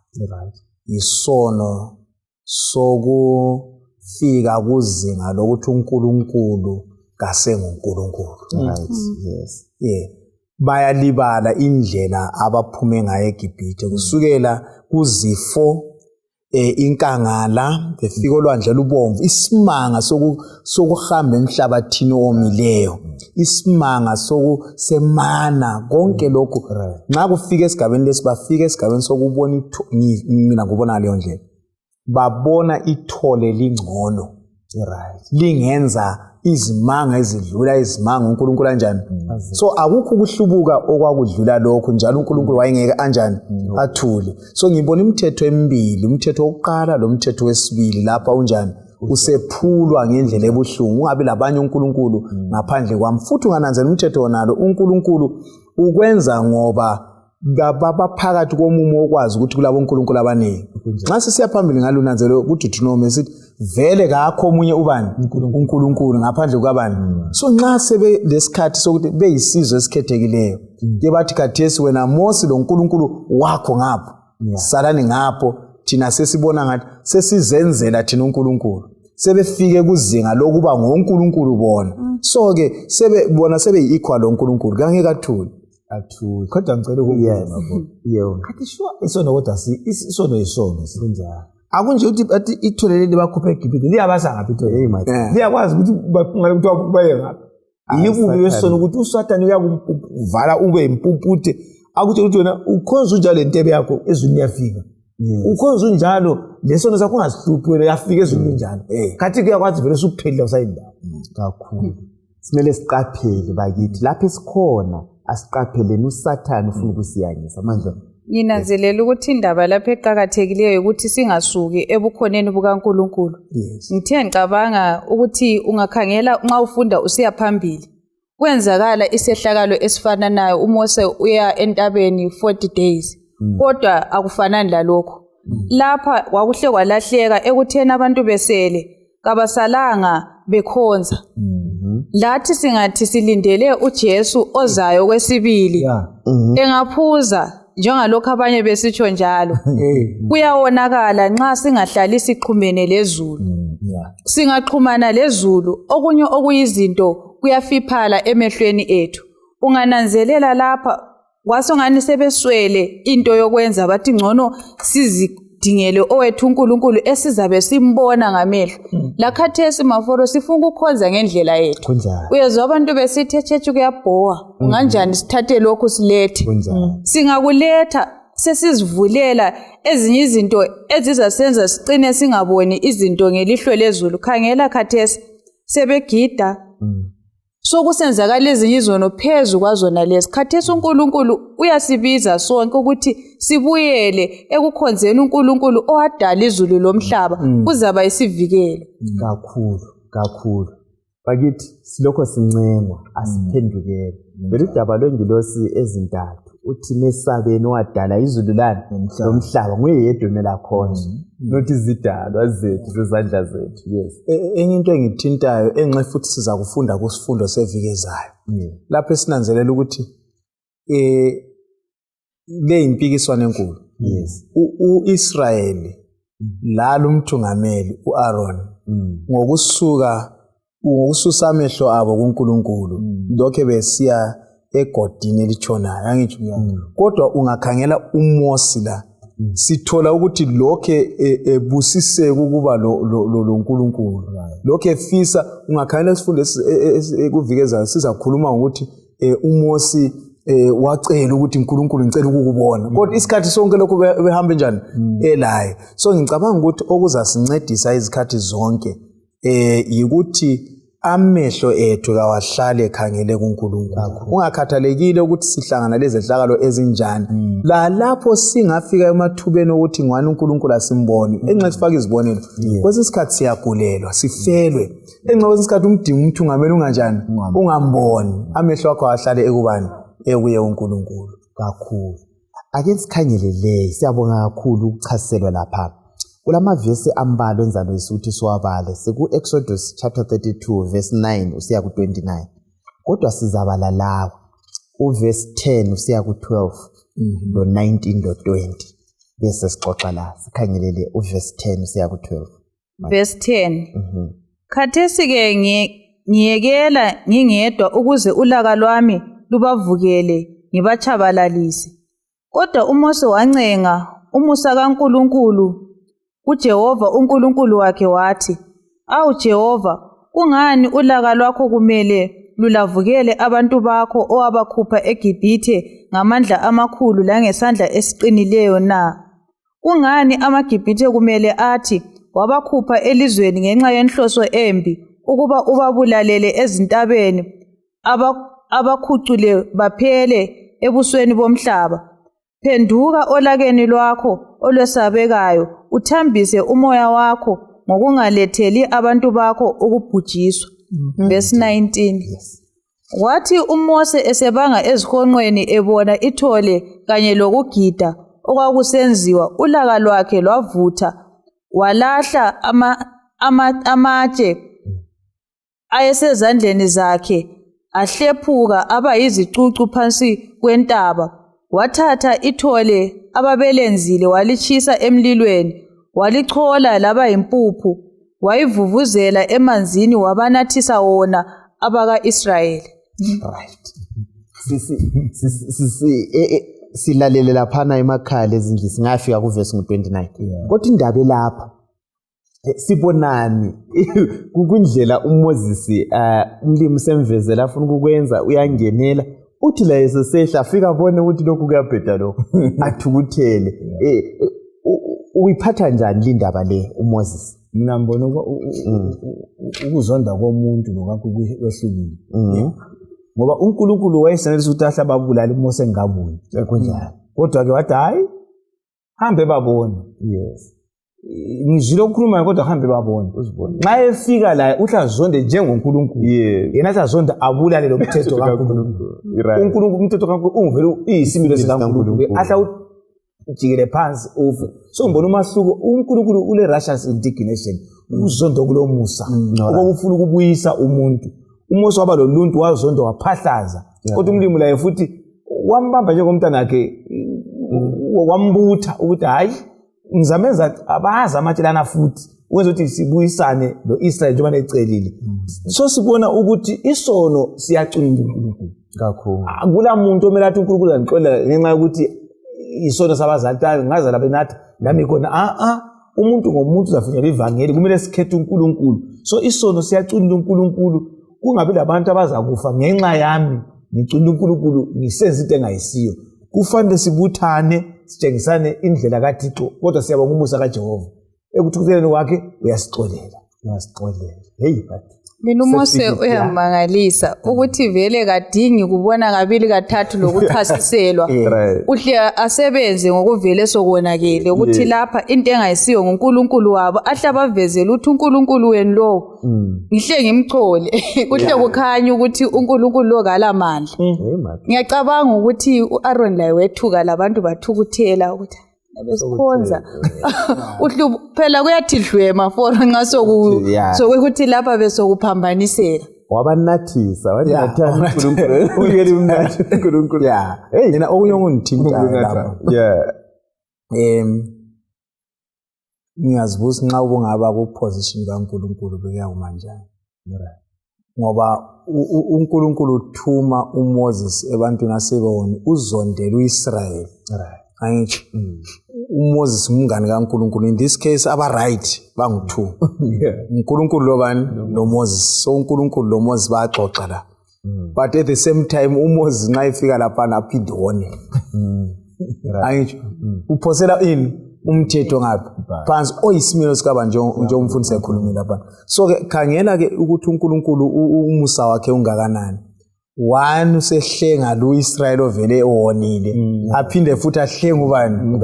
isono sokufika kuzinga lokuthi uNkulunkulu kasenguNkulunkulu. Yes. Bayalibala indlela abaphume ngayo eGibhithe kusukela kuzifo inkangala befika olwandle lubomvu isimanga sokuhamba emhlabathini omileyo isimanga sokusemana konke lokho nxa kufika esigabeni lesibafika esigabeni sokubona mina ngubona leyo ndlela babona ithole lingcono lingenza izimanga ezidlula izimanga uNkulunkulu kanjani. So akukho ukuhlubuka okwakudlula lokho njalo uNkulunkulu wayengeke kanjani athule. So ngibona imithetho emibili umthetho wokuqala lo mthetho wesibili lapha unjani usephulwa ngendlela ebuhlungu ungabi labanye uNkulunkulu ngaphandle kwami futhi ungananzela umthetho wonalo uNkulunkulu ukwenza ngoba baphakathi komumo okwazi ukuthi kulabo uNkulunkulu abaningi. Nxa sisiya phambili ngalunanzela ukuthi Deuteronomy sithi vele kakho omunye ubani uNkulunkulu ngaphandle kwabani. So nxa sebe lesikhathi sokuthi beyisizwe esikhethekileyo ke bathi khathesi wena Mose lo uNkulunkulu wakho ngapho salani ngapho thina sesibona ngathi sesizenzela thina uNkulunkulu sebefike kuzinga lokuba ngoNkulunkulu bona. So ke sebebona sebe equal uNkulunkulu kangeke athule kodwa ngicela ukubuza kathi sure isono kodwa isono isono sinjalo akunje ukuthi ithole leli bakhupha eGibhithe liyabasa ngaphi ithole liyakwazi ukuthi ngakuthiwa baye ngaphi yikubi wesono ukuthi uSathane uyakuvala ube impumputhe akuthi ukuthi wena ukhonza unjalo entebe yakho ezweni yafika ukhonza unjalo lesono sakho ungazihluphi wena yafika ezweni njalo kathi kuyakwazi vele usuphelile usayindawo kakhulu. Simele siqaphele bakithi lapha esikhona asiqapheleni uSathane ufuna ukusiyanyisa manje. Nginanzelela ukuthi indaba lapha eqhakathekileyo ukuthi singasuki ebukhoneni bukaNkulunkulu. Ngithe ngicabanga ukuthi ungakhangela nxa ufunda usiya phambili kwenzakala isehlakalo esifana nayo uMose uya entabeni 40 days kodwa akufanani lalokho. Lapha kwakuhle kwalahleka ekuthena abantu besele kabasalanga bekhonza. Lathi singathi silindele uJesu ozayo kwesibili engaphuza njengalokho abanye besitsho njalo kuyawonakala nxa singahlali siqhumene lezulu. Singaxhumana lezulu okunye okuyizinto kuyafiphala emehlweni ethu. Ungananzelela lapha kwasongani sebeswele into yokwenza bathi ngcono sidingele owethu uNkulunkulu esizabe simbona ngamehlo la khathesi maforo sifuna ukukhonza ngendlela yethu kunjani uyezwa abantu besithi echechi kuyabhowa unganjani sithathe lokhu silethe singakuletha sesizivulela ezinye izinto ezizasenza sicine singaboni izinto ngelihlo lezulu khangela khathesi sebegida sokusenzakala ezinye izono phezu kwazona lezi khathesi uNkulunkulu uyasibiza sonke ukuthi sibuyele ekukhonzeni uNkulunkulu owadala izulu lomhlaba kuzaba isivikelo kakhulu bakithi silokho sincengwa asiphendukele belidaba lwengilosi ezintathu uthi mesabeni wadala izulu lani lomhlaba nguye yedwa omela khonza nothi izidalwa zethu zezandla zethu yes enye into engithintayo enxe futhi siza kufunda kusifundo sevikezayo lapho esinanzelela ukuthi le impikiswano enkulu yes uIsrayeli lalo umthungameli uAaron ngokususa amehlo abo kuNkulunkulu lokho besiya egodini elichonayo angitsho kodwa ungakhangela uMose la sithola ukuthi lokhe ebusiseke ukuba lo nkulunkulu lokhe efisa ungakhangela isifundo ekuvikeza sizakhuluma ukuthi uMose wacela ukuthi uNkulunkulu ngicela ukukubona kodwa isikhathi sonke lokho behamba njani elaye so ngicabanga ukuthi okuzasincedisa izikhathi zonke yikuthi amehlo ethu kawahlale ekhangele kuNkulunkulu ungakhathalekile ukuthi sihlangana lezi zenhlakalo ezinjani la lapho singafika emathubeni ukuthi ngwani uNkulunkulu asimboni enxa sifaka izibonelo kwesinye isikhathi siyagulelwa sifelwe enxa kwesinye isikhathi umdingo umthungameli unganjani ungamboni amehlo akho ahlale ekubani ekuye uNkulunkulu kakhulu ake sikhangele le siyabonga kakhulu ukuchaselwa lapha kulamavesi ambalwa enzalo isuthi siwabale seku Exodus chapter 32 verse 9 usiya ku 29 kodwa sizabala lawo uverse 10 usiya ku 12 lo 19 lo 20 bese sixoxa la sikhangelele uverse 10 usiya ku 12 verse 10 khathesi ke ngiyekela ngingedwa ukuze ulaka lwami lubavukele ngibachabalalise kodwa uMose wancenga umusa kaNkulunkulu uJehova uNkulunkulu wakhe wathi awu Jehova kungani ulaka lwakho kumele lulavukele abantu bakho owabakhupha eGibhithe ngamandla amakhulu langesandla esiqinileyo na kungani amaGibhithe kumele athi wabakhupha elizweni ngenxa yenhloso embi ukuba ubabulalele ezintabeni abakhucule baphele ebusweni bomhlaba phenduka olakeni lwakho olwesabekayo uthambise umoya wakho ngokungaletheli abantu bakho ukubhujiswa verse 19 wathi uMose esebanga ezihonqweni ebona ithole kanye lokugida okwakusenziwa ulaka lwakhe lwavutha walahla amatshe ayesezandleni zakhe ahlephuka aba yizicucu phansi kwentaba wathatha ithole ababelenzile walichisa emlilweni walichola laba impuphu wayivuvuzela emanzini wabanathisa wona abaka-Israyeli right silalele laphana emakhaya ezindlini singafika kuverse 29 kodwa indaba lapha sibonani kundlela uMoses umlimi semvezela afuna ukukwenza uyangenela uthi la esesehla afika abone ukuthi lokhu kuyabheda lokho athukuthele uyiphatha njani lindaba le uMoses mina mbona ukuzonda komuntu lokho kwehlukile ngoba uNkulunkulu wayesenelisa ukuthi ahlaba abulala uMose ngabuni kunjani kodwa ke wathi hayi hambe babone yes ngizilo ukukhuluma kodwa hambe babone uzibone nxa efika la uhlazonde njengoNkulunkulu yena azazonda abulale lo mthetho kaNkulunkulu uNkulunkulu umthetho kaNkulunkulu ungivele iyisimilo sikaNkulunkulu ahla ujikele phansi ufe so ngibona umahluko uNkulunkulu ule righteous indignation uzonda kulomusa okufuna ukubuyisa umuntu uMose waba loluntu wazonda waphahlaza kodwa umlimi la futhi wambamba njengomntana wakhe wambutha ukuthi hayi ngizamenza abaza amatshelana futhi ukwenza ukuthi sibuyisane lo-Israyeli njengoba ecelile so sibona ukuthi isono siyacunga uNkulunkulu kakhulu akula muntu omele athi uNkulunkulu angixolela ngenxa yokuthi isono sabazali ngaze lapha nathi nami khona umuntu ngomuntu uzafinyela ivangeli kumele sikhethe uNkulunkulu. So isono siyacunda uNkulunkulu, kungabi labantu abazakufa ngenxa yami ngicunda uNkulunkulu ngisenza into engayisiyo. Kufanele sibuthane sitshengisane indlela kaThixo, kodwa siyabonga umusa kaJehova ekuthukeleni kwakhe uyasixolela. Hey bathi mina uMose uyamangalisa ukuthi vele kadingi kubona kabili kathathu lokuchasiselwa. Uhle asebenze ngokuvele sokonakele ukuthi lapha into engayisiyo ngoNkulunkulu wabo ahle bavezele ukuthi uNkulunkulu wenu lo ngihle ngimchole kuhle kukhanya ukuthi uNkulunkulu lo kalamandla. Ngiyacabanga ukuthi uAaron laye wethuka labantu bathukuthela ukuthi besikhonza uhlu phela kuyathi dlwema for nxa sokuthi lapha besokuphambaniseka wabanathisa wathanda uNkulunkulu uyeli umnathi uNkulunkulu hey yena okunye ongithinta lapha ngiyazibuza nxa ubungaba ku position kaNkulunkulu bekuya kumanjani ngoba uNkulunkulu uthuma uMoses ebantwini asebewoni uzondela uIsrael angithi uMoses umngane kaNkulunkulu in this case aba right bangu2 uNkulunkulu lobani noMoses so uNkulunkulu noMoses baxoxa la but at the same time uMoses nxa efika lapha aphinde wone angithi uphosela ini umthetho ngapha phansi oyisimilo sikaba nje umfundisi ekhulumile lapha so ke khangela ke ukuthi uNkulunkulu umusa wakhe ungakanani. One usehlenga loIsrael ovele ewonile aphinde futhi ahlenga ubani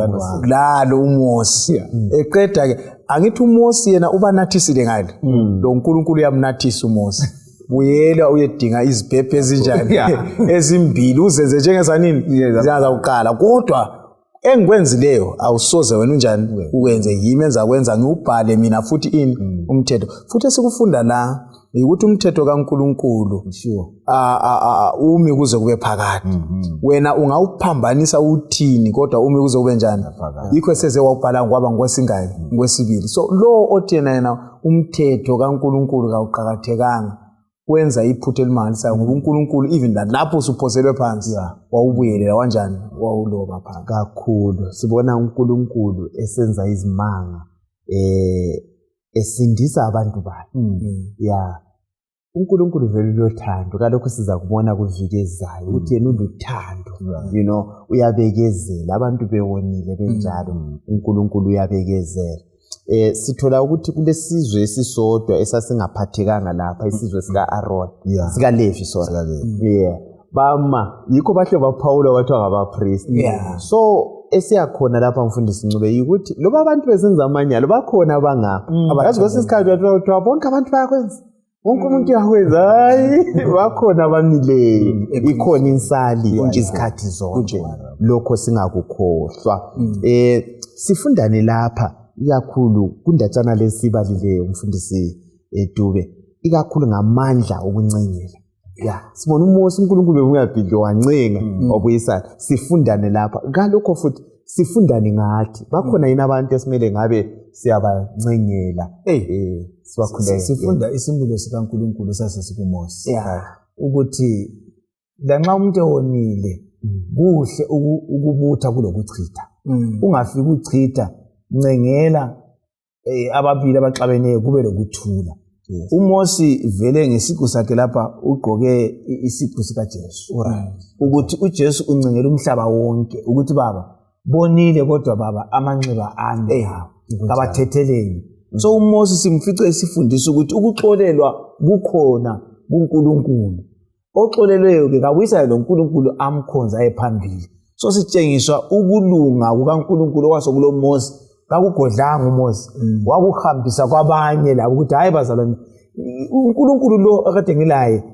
lalo uMose eqeda ke angithi uMose yena ubanathisile ngale lo uNkulunkulu uyamnathisa uMose buyela uyedinga izibhebhe ezinjani ezimbili uzenze njengesanini ziyaza uqala kodwa engikwenzileyo awusoze wena unjani ukwenze yimi enza kwenza ngiubhale mina futhi ini umthetho futhi esikufunda la ukuthi umthetho kaNkulunkulu umi kuze kube phakade wena ungawuphambanisa uthini kodwa umi kuze kube njani yikho seze wawubhala kwaba ngwesingane ngwesibili so lo othena yena umthetho kaNkulunkulu kawuqhakathekanga wenza iphutha elimangalisayo ngoba uNkulunkulu even lapho usuphoselwe phansi wawubuyelela kanjani wawuloba phansi kakhulu sibona uNkulunkulu esenza izimanga esindisa abantu bakhe uNkulunkulu vele lothando kalokho siza kubona kuvikezayo ukuthi yena uluthando uyabekezela abantu bewonile benjalo uNkulunkulu uyabekezela sithola ukuthi kulesizwe esisodwa esasingaphathekanga lapha isizwe sikaAaron sika Levi bama yikho bahle baPaula wathi ngabapriest so esiyakhona lapha mfundisi Ncube ukuthi loba abantu besenza amanyalo bakhona abangapha yazi kwesisikhathi uyathola bonke abantu bayakwenza wonke umuntu uyakwenza hayi bakhona abamileyo ikhona insali isikhathi zonke lokho singakukhohlwa sifundane lapha ikakhulu kundatshana lesibalileyo umfundisi Dube ikakhulu ngamandla okuncengela sibona uMose uNkulunkulu uyabhidla wancenga wabuyisana sifundane lapha ngalokho futhi sifundane ngathi bakhona yini abantu esimele ngabe siyabancengela sibakhuleke sifunda isimbilo sikaNkulunkulu sasesikuMose ukuthi lanxa umuntu ewonile kuhle ukubutha kulokuchitha ungafika uchitha ncengela ababili abaxabeneyo kube lokuthula uMose vele ngesiqu sakhe lapha ugqoke isiqu sikaJesu ukuthi uJesu uncengela umhlaba wonke ukuthi baba bonile kodwa baba amanxeba ami ngabathetheleni so uMose simfice isifundisa ukuthi ukuxolelwa kukhona kuNkulunkulu oxolelweyo ke kawisa lo uNkulunkulu amkhonza ephambili so sitshengiswa ukulunga kukaNkulunkulu kwasokulo Mose kakugodlanga uMose wakuhambisa kwabanye la ukuthi hayi bazalwane uNkulunkulu lo akade ngilaye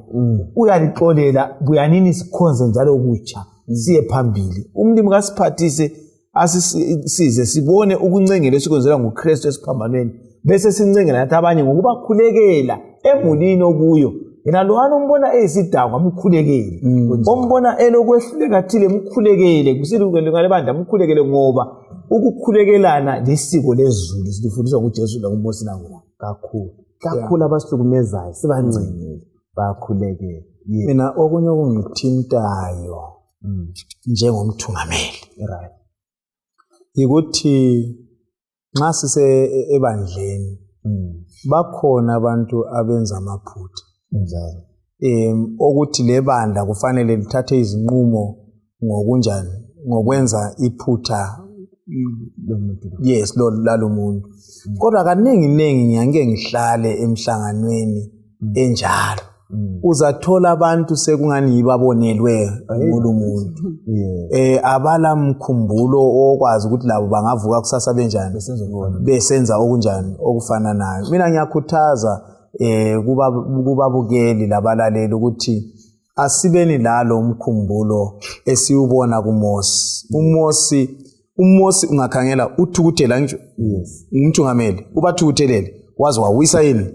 uyalixolela buyanini sikhonze njalo kutsha siye phambili umlimi kasiphathise asisize sibone ukuncengela esikwenzela ngoKristu esiphambanweni bese sincengela nathi abanye ngokubakhulekela emulini okuyo yena lowana umbona eyisidakwa amkhulekele ombona elokwehluleka thile mkhulekele kusilungele ngale bandla mkhulekele ngoba ukukhulekelana lisiko lezulu silifundiswa nguJesu nakuMose nangola kakhulu abasihlukumezayo sibancengele bakhulekele mina okunye okungithintayo njengomthungameli ukuthi nxa sise ebandleni bakhona abantu abenza amaphutha njalo ukuthi le bandla kufanele lithathe izinqumo ngokunjani ngokwenza iphutha yes lalomuntu kodwa kaningi ngiyake ngihlale emhlanganweni enjalo uzathola abantu sekungani yibabonelwe ngumuntu abala mkhumbulo okwazi ukuthi labo bangavuka kusasa benjani besenza okunjani okufana nayo mina ngiyakhuthaza kubabukeli labalaleli ukuthi asibeni lalo umkhumbulo esiubona kuMosi uMosi ungakhangela uthukuthela ngisho umthungameli ubathukuthelele wazi wawisa yini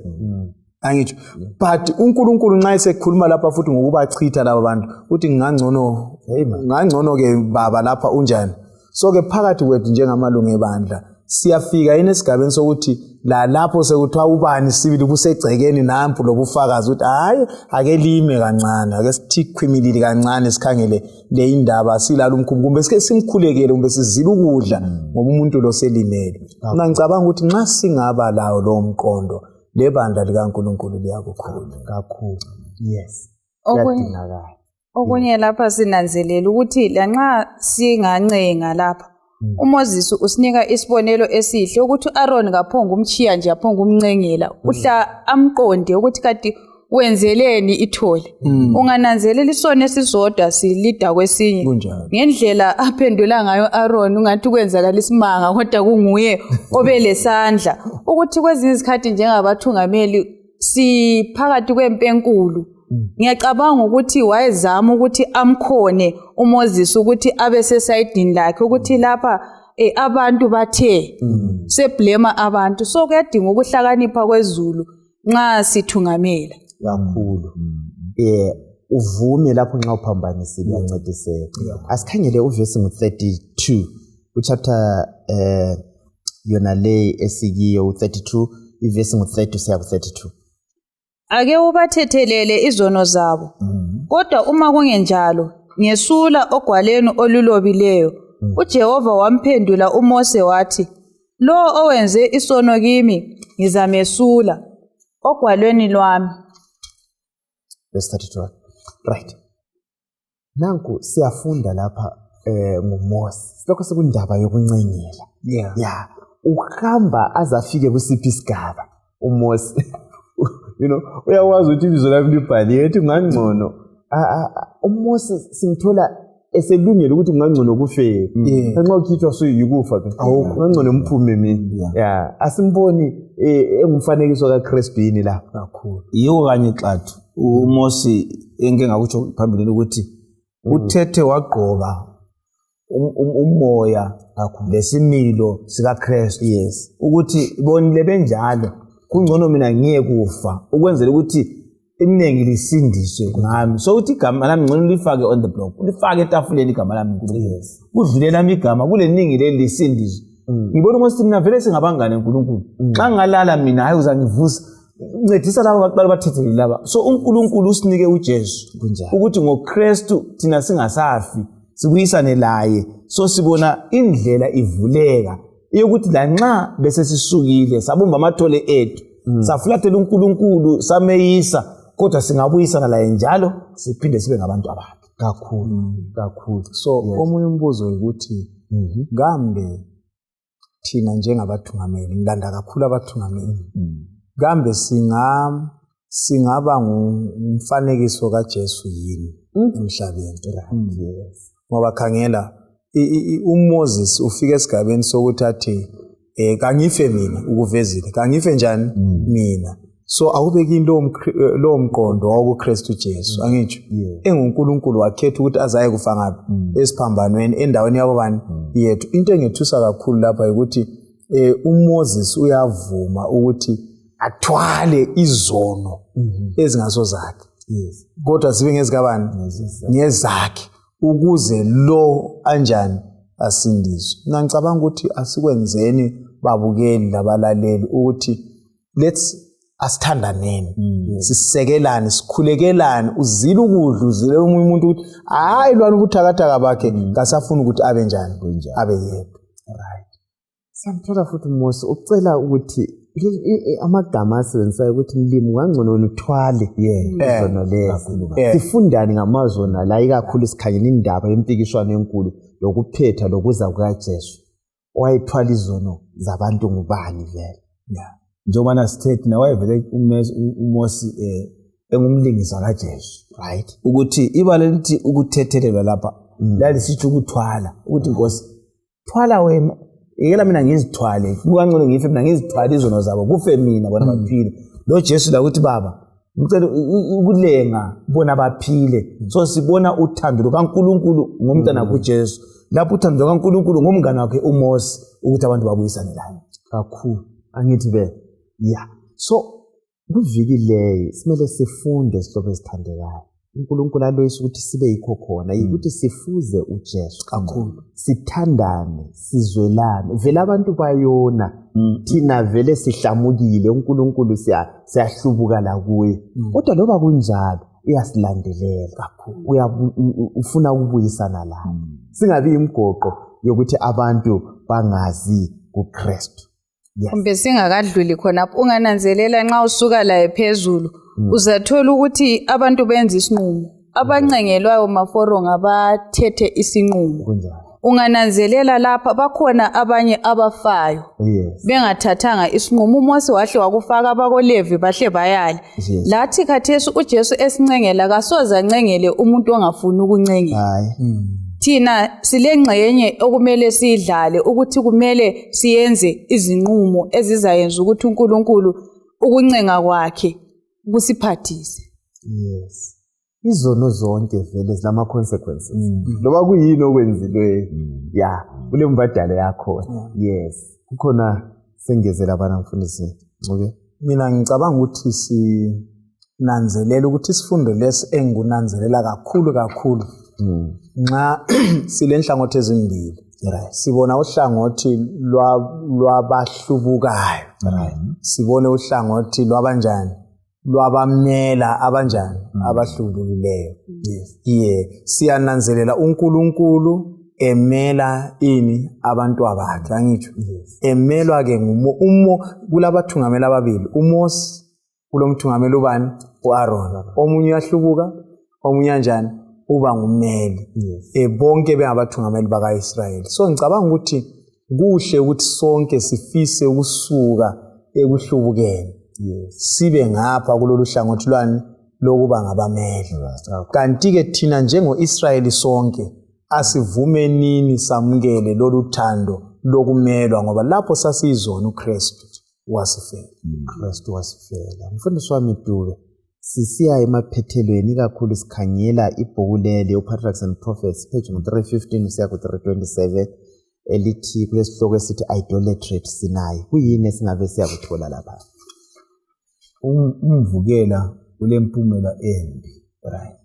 angitsho but uNkulunkulu nxa esekhuluma lapha futhi ngokubachitha laba bantu uthi ngangcono ke baba lapha unjani so ke phakathi kwethu njengamalungu ebandla siyafika esigabeni sokuthi la lapho sekuthiwa ubani sibili kusegcekeni nampu lobufakazi ukuthi hayi ake lime kancane ake sithikhwimilili kancane sikhangele le indaba silala umkhumbulo kumbe sike simkhulekele kumbe sizile ukudla ngoba umuntu lo selimele mina ngicabanga ukuthi nxa singaba lawo lo mqondo le bandla likaNkulunkulu liyakukhulu kakhulu yes okunye lapha sinanzelela ukuthi lanxa singancenga lapha uMoses usinika isibonelo esihle ukuthi uAaron kaphonga umchiya nje aphonga umncengela uhla amqonde ukuthi kati wenzeleni ithole ungananzelela isona esisodwa silida kwesinye ngendlela aphendula ngayo Aaron ungathi kwenzakala isimanga kodwa kunguye obelesandla ukuthi kwezinye izikhathi njengabathungameli siphakathi kwempenkulu ngiyacabanga ukuthi wayezama ukuthi amkhone uMoses ukuthi abe sesayidini lakhe ukuthi lapha abantu bathe seblame abantu so kuyadinga ukuhlakanipha kwezulu nxa sithungamela kakhulu uvume lapho nxa uphambanisile uyancediseka asikhangele uvesi ngo32 uchapter yona le esikiyo u32 ivesi ngo30 siya ku32 ake ubathethelele izono zabo kodwa uma kungenjalo ngesula ogwaleni olulobileyo uJehova wamphendula uMose wathi lo owenze isono kimi ngizamesula ogwalweni lwami verse 32 right nanku siyafunda lapha ngoMose lokho sekundaba yokuncengela uhamba azafike kusiphi isigaba uMose uyawazi ukuthi ibizo lami libhaliwe ethi ngangcono uMose simthola eselungile ukuthi ngangcono kufe nxa ukhithwa suyikufa ke ngangcono mphume mina asimboni engumfanekiso kaChrispini la kakhulu yiwo kanye xathu uMose engeke ngakutsho phambili ukuthi uthethe wagqoka umoya lesimilo sikaKristu ukuthi bonile benjalo kungcono mina ngiye kufa ukwenzela ukuthi iminingi lisindiswe ngami so uthi igama lami ngcono lifake on the block lifake etafuleni igama lami kudlulela ami igama kule ningi leli lisindiswe ngibona ukuthi mina vele singabangane uNkulunkulu xa ngalala mina hayi uzangivusa ncedisa labo baqala bathethele laba so uNkulunkulu usinike uJesu ukuthi ngoKristu thina singasafi sikuyisane laye so sibona indlela ivuleka yokuthi la nxa bese sisukile sabumba amathole ethu safulathela uNkulunkulu sameyisa kodwa singabuyisana la njalo siphinde sibe ngabantu ababi kakhulu so omunye umbuzo ukuthi kambe thina njengabathungameli ngilanda kakhulu abathungameli kambe singaba ngumfanekiso kaJesu yini emhlabeni ngoba khangela uMoses ufike esigabeni sokuthi athi kangife mina ukuvezile kangife njani mina so awubeki lo mqondo wakuKristu Jesu angitsho enguNkulunkulu wakhetha ukuthi azaye kufa ngapi esiphambanweni endaweni yabo bani yethu into engethusa kakhulu lapha ukuthi uMoses uyavuma ukuthi athwale izono ezingaso zakhe kodwa zibe ngezikabani ngezakhe ukuze lo anjani asindiswe mina ngicabanga ukuthi asikwenzeni babukeli labalaleli ukuthi asithandaneni sisekelane sikhulekelane uzile ukudla uzile umuntu ukuthi hayi lwana ubuthakathaka bakhe ngasafuna ukuthi abe njani abe yedwa right Samthola futhi uMosi ucela ukuthi amagama asebenzisayo ukuthi mlimi kangcono uthwale izono lezo. Sifundani ngamazona la ikakhulu sikhangela indaba yempikishwano enkulu lokuphetha lokuza kukaJesu. Wayethwala izono zabantu ngubani vele? Njengoba sithethe nawayevele uMosi engumlingisi kaJesu, right? Ukuthi ibala lithi ukuthethelelwa lapha lalisithi ukuthwala, ukuthi Nkosi thwala wena yekela mina ngizithwale kungangcono ngife mina ngizithwale izono zabo kufe mina bona baphile. Lo Jesu la uthi baba ngicela ukulenga bona baphile. So sibona uthando lukaNkulunkulu ngomntana kuJesu, lapho uthando lukaNkulunkulu ngomngane wakhe uMosi ukuthi abantu babuyisane laye kakhulu. Angithi be so kuviki leyo simele sifunde isihloko esithandekayo. uNkulunkulu aloyisa ukuthi sibe yikho khona ukuthi sifuze uJesu kakhulu, sithandane, sizwelane. Vele abantu bayona thina vele sihlamukile, uNkulunkulu siyahlubuka la kuye. Kodwa loba kunjalo uyasilandelela kakhulu, ufuna ukubuyisana laye. Singabi imgoqo yokuthi abantu bangazi kuKristu. Kumbe singakadluli khonapho ungananzelela nxa usuka la ephezulu uzathola ukuthi abantu benza isinqumo, abancengelwayo maforo ngabathethe isinqumo. Ungananzelela lapha bakhona abanye abafayo bengathathanga isinqumo. uMose wahle wakufaka abakoLevi bahle bayala. Lathi khathesi uJesu esincengela kasoza ancengele umuntu ongafuni ukuncengela. Thina silengxenye okumele sidlale ukuthi kumele siyenze izinqumo ezizayenza ukuthi uNkulunkulu ukuncenga kwakhe kusiphathise. Izono zonke vele zilama consequences. Loba kuyini okwenzilwe kule mbadalo yakho. Kukhona sengezela abana mfundisi Ncube. Mina ngicabanga ukuthi sinanzelela ukuthi isifundo lesi engunanzelela kakhulu nxa silenhlangothi ezimbili. Sibona uhlangothi lwabahlubukayo, sibone uhlangothi lwabanjani, lwabamela abanjani, abahlubukileyo. Siyananzelela uNkulunkulu emela ini abantu abakhe, angitsho. Emelwa ke kulabathungameli ababili, uMose kulomthungameli ubani, uAaron. Omunye uyahlubuka, omunye kanjani, uba ngumeli. Bonke bengabathungameli bakaIsrayeli. So ngicabanga ukuthi kuhle ukuthi sonke sifise ukusuka ekuhlubukeni sibe ngapha kulolu hlangothi lwani lokuba ngabameli. Kanti ke thina njengo-Israyeli sonke asivume nini samukele lolu thando lokumelwa, ngoba lapho sasizona uKristu wasifela. uKristu wasifela. Mfundisi wami Dube, sisiya emaphethelweni kakhulu sikhangela ibhuku leli uPatriarchs and Prophets page 315 siya ku 327 elithi kulesihloko esithi idolatry Sinai. Kuyini esingabe siyakuthola lapha? Umvukela kulempumela embi, right?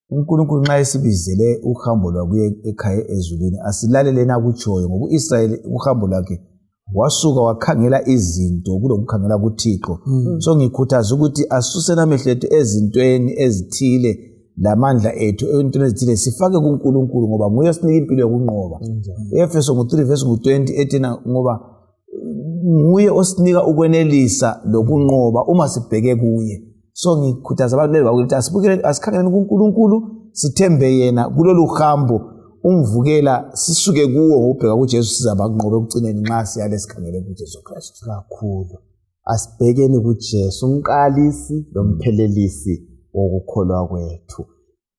uNkulunkulu nxa esibizele uhambo lwakuye ekhaya ezulwini asilalele nakutshoyo, ngoba uIsrayeli uhambo lwakhe wasuka wakhangela izinto kulokukhangela kuThixo. So ngikhuthaza ukuthi asuse namehlo ethu ezintweni ezithile lamandla ethu entweni ezithile sifake kuNkulunkulu, ngoba nguye osinika impilo yokunqoba. Efeso 3:20 ethina ngoba nguye osinika ukwenelisa lokunqoba uma sibheke kuye. So ngikhuthaza abantu leli ukuthi asikhangeleni kuNkulunkulu, sithembe yena kulolu hambo. Umvukela sisuke kuwo ngobheka kuJesu sizabanqobe ekucineni nxa siyale sikhangele kuJesu Kristu kakhulu. Asibhekeni kuJesu umqalisi lomphelelisi wokukholwa kwethu.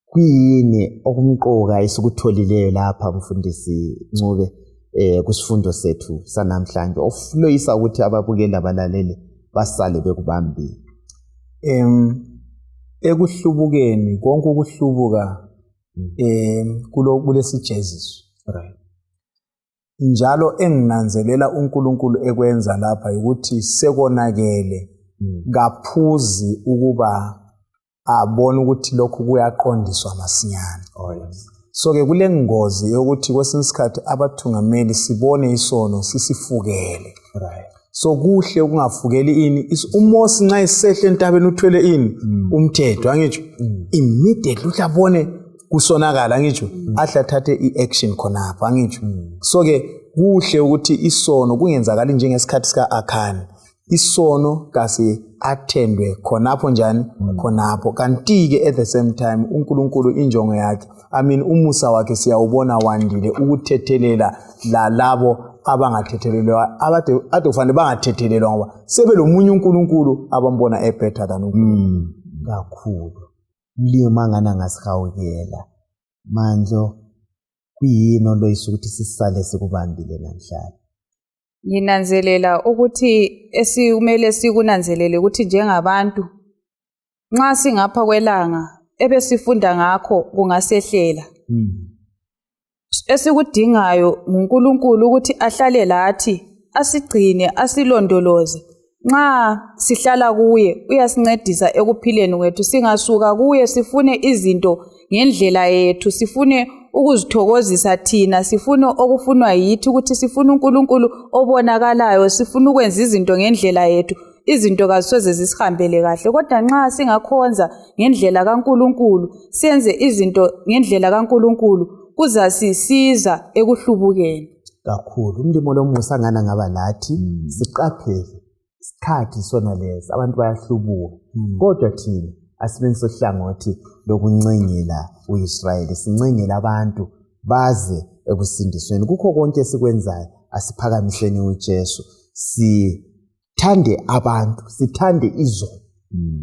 Kuyini okumqoka esikutholileyo lapha mfundisi Ncube kusifundo sethu sanamhlanje ofuloyisa ukuthi ababukeli abalaleli basale bekubambile? Ekuhlubukeni konke ukuhlubuka kulesijeziso, right? Njalo enginanzelela uNkulunkulu ekwenza lapha ukuthi sekonakele kaphuzi ukuba abone ukuthi lokhu kuyaqondiswa masinyane. So ke kule ngozi yokuthi kwesinye isikhathi abathungameli sibone isono sisifukele, right? So kuhle ukungafukeli ini uMose nxa isehle entabeni uthwele ini umthetho, angitsho immediately uhlabone kusonakala, angitsho ahle athathe iaction khonapha, angitsho. So ke kuhle ukuthi isono kungenzakali njengesikhathi sika-Akhani. Isono kasi athendwe khonapho njani khonapho. Kanti-ke at the same time uNkulunkulu injongo yakhe, umusa wakhe siyawubona wandile ukuthethelela lalabo abangathethelelwa ade kufanele bangathethelelwa ngoba sebelomunye uNkulunkulu abambona ebhetha than uNkulunkulu. Kakhulu. Mlima ngana ngasihawukela. Manje kuyini oloyisa ukuthi sisale sikubambile namhlanje? Nginanzelela ukuthi esikumele sikunanzelele ukuthi njengabantu nxa singapha kwelanga ebesifunda ngakho kungasehlela. Esikudingayo nguNkulunkulu ukuthi ahlale lathi, asigcine, asilondoloze. Nxa sihlala kuye uyasincedisa ekuphileni kwethu, singasuka kuye sifune izinto ngendlela yethu, sifune ukuzithokozisa thina, sifune okufunwa yithi ukuthi sifune uNkulunkulu obonakalayo, sifune ukwenza izinto ngendlela yethu. Izinto kazisoze zisihambele kahle, kodwa nxa singakhonza ngendlela kaNkulunkulu, senze izinto ngendlela kaNkulunkulu, kuzasisiza ekuhlubukeni. Kakhulu. Umlimo lomusa ngana ngaba lathi siqaphele isikhathi sona lesi abantu bayahlubuka. Kodwa thina asibenzise ohlangothi lokuncengela uIsrayeli, sincengela abantu baze ekusindisweni. Kukho konke esikwenzayo asiphakamiseni uJesu, sithande abantu, sithande izolo.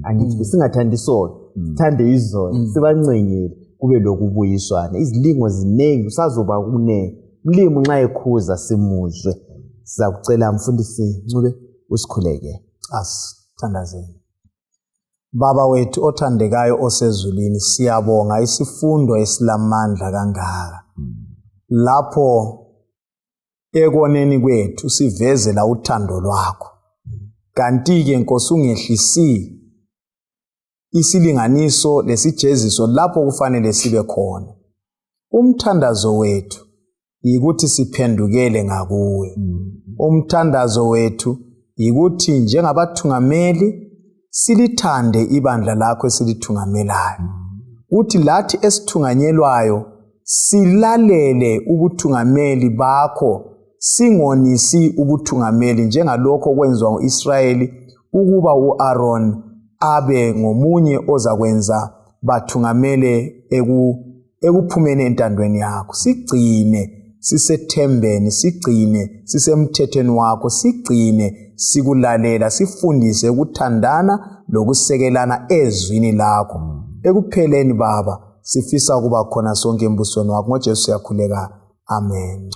Angithi singathandi isono, sithande izolo, sibancengele kube lokubuyiswana. Izilingo ziningi, usazoba kunene. Mlimi nxa ekhuza simuzwe. Sizakucela mfundisi Ncube usikhuleke. Asithandazeni. Baba wethu othandekayo osezulwini, siyabonga isifundo esilamandla kangaka. Lapho ekoneni kwethu sivezela uthando lwakho. Kanti-ke Nkosi ungehlisi isilinganiso lesijeziso lapho kufanele sibe khona. Umthandazo wethu yikuthi siphendukele ngakuwe. Umthandazo wethu yikuthi njengabathungameli silithande ibandla lakho esilithungamelayo. Uthi lathi esithunganyelwayo silalele ubuthungameli bakho, singonisi ubuthungameli njengalokho kwenziwa u-Israyeli ukuba u-Aaron abe ngomunye ozakwenza bathungamele ekuphumeni entandweni yakho. Sigcine sisethembeni, sigcine sisemthethweni wakho, sigcine sikulalela, sifundise ukuthandana lokusekelana ezwini lakho. Ekupheleni Baba sifisa ukuba khona sonke embusweni wakho. NgoJesu siyakhuleka. Amen.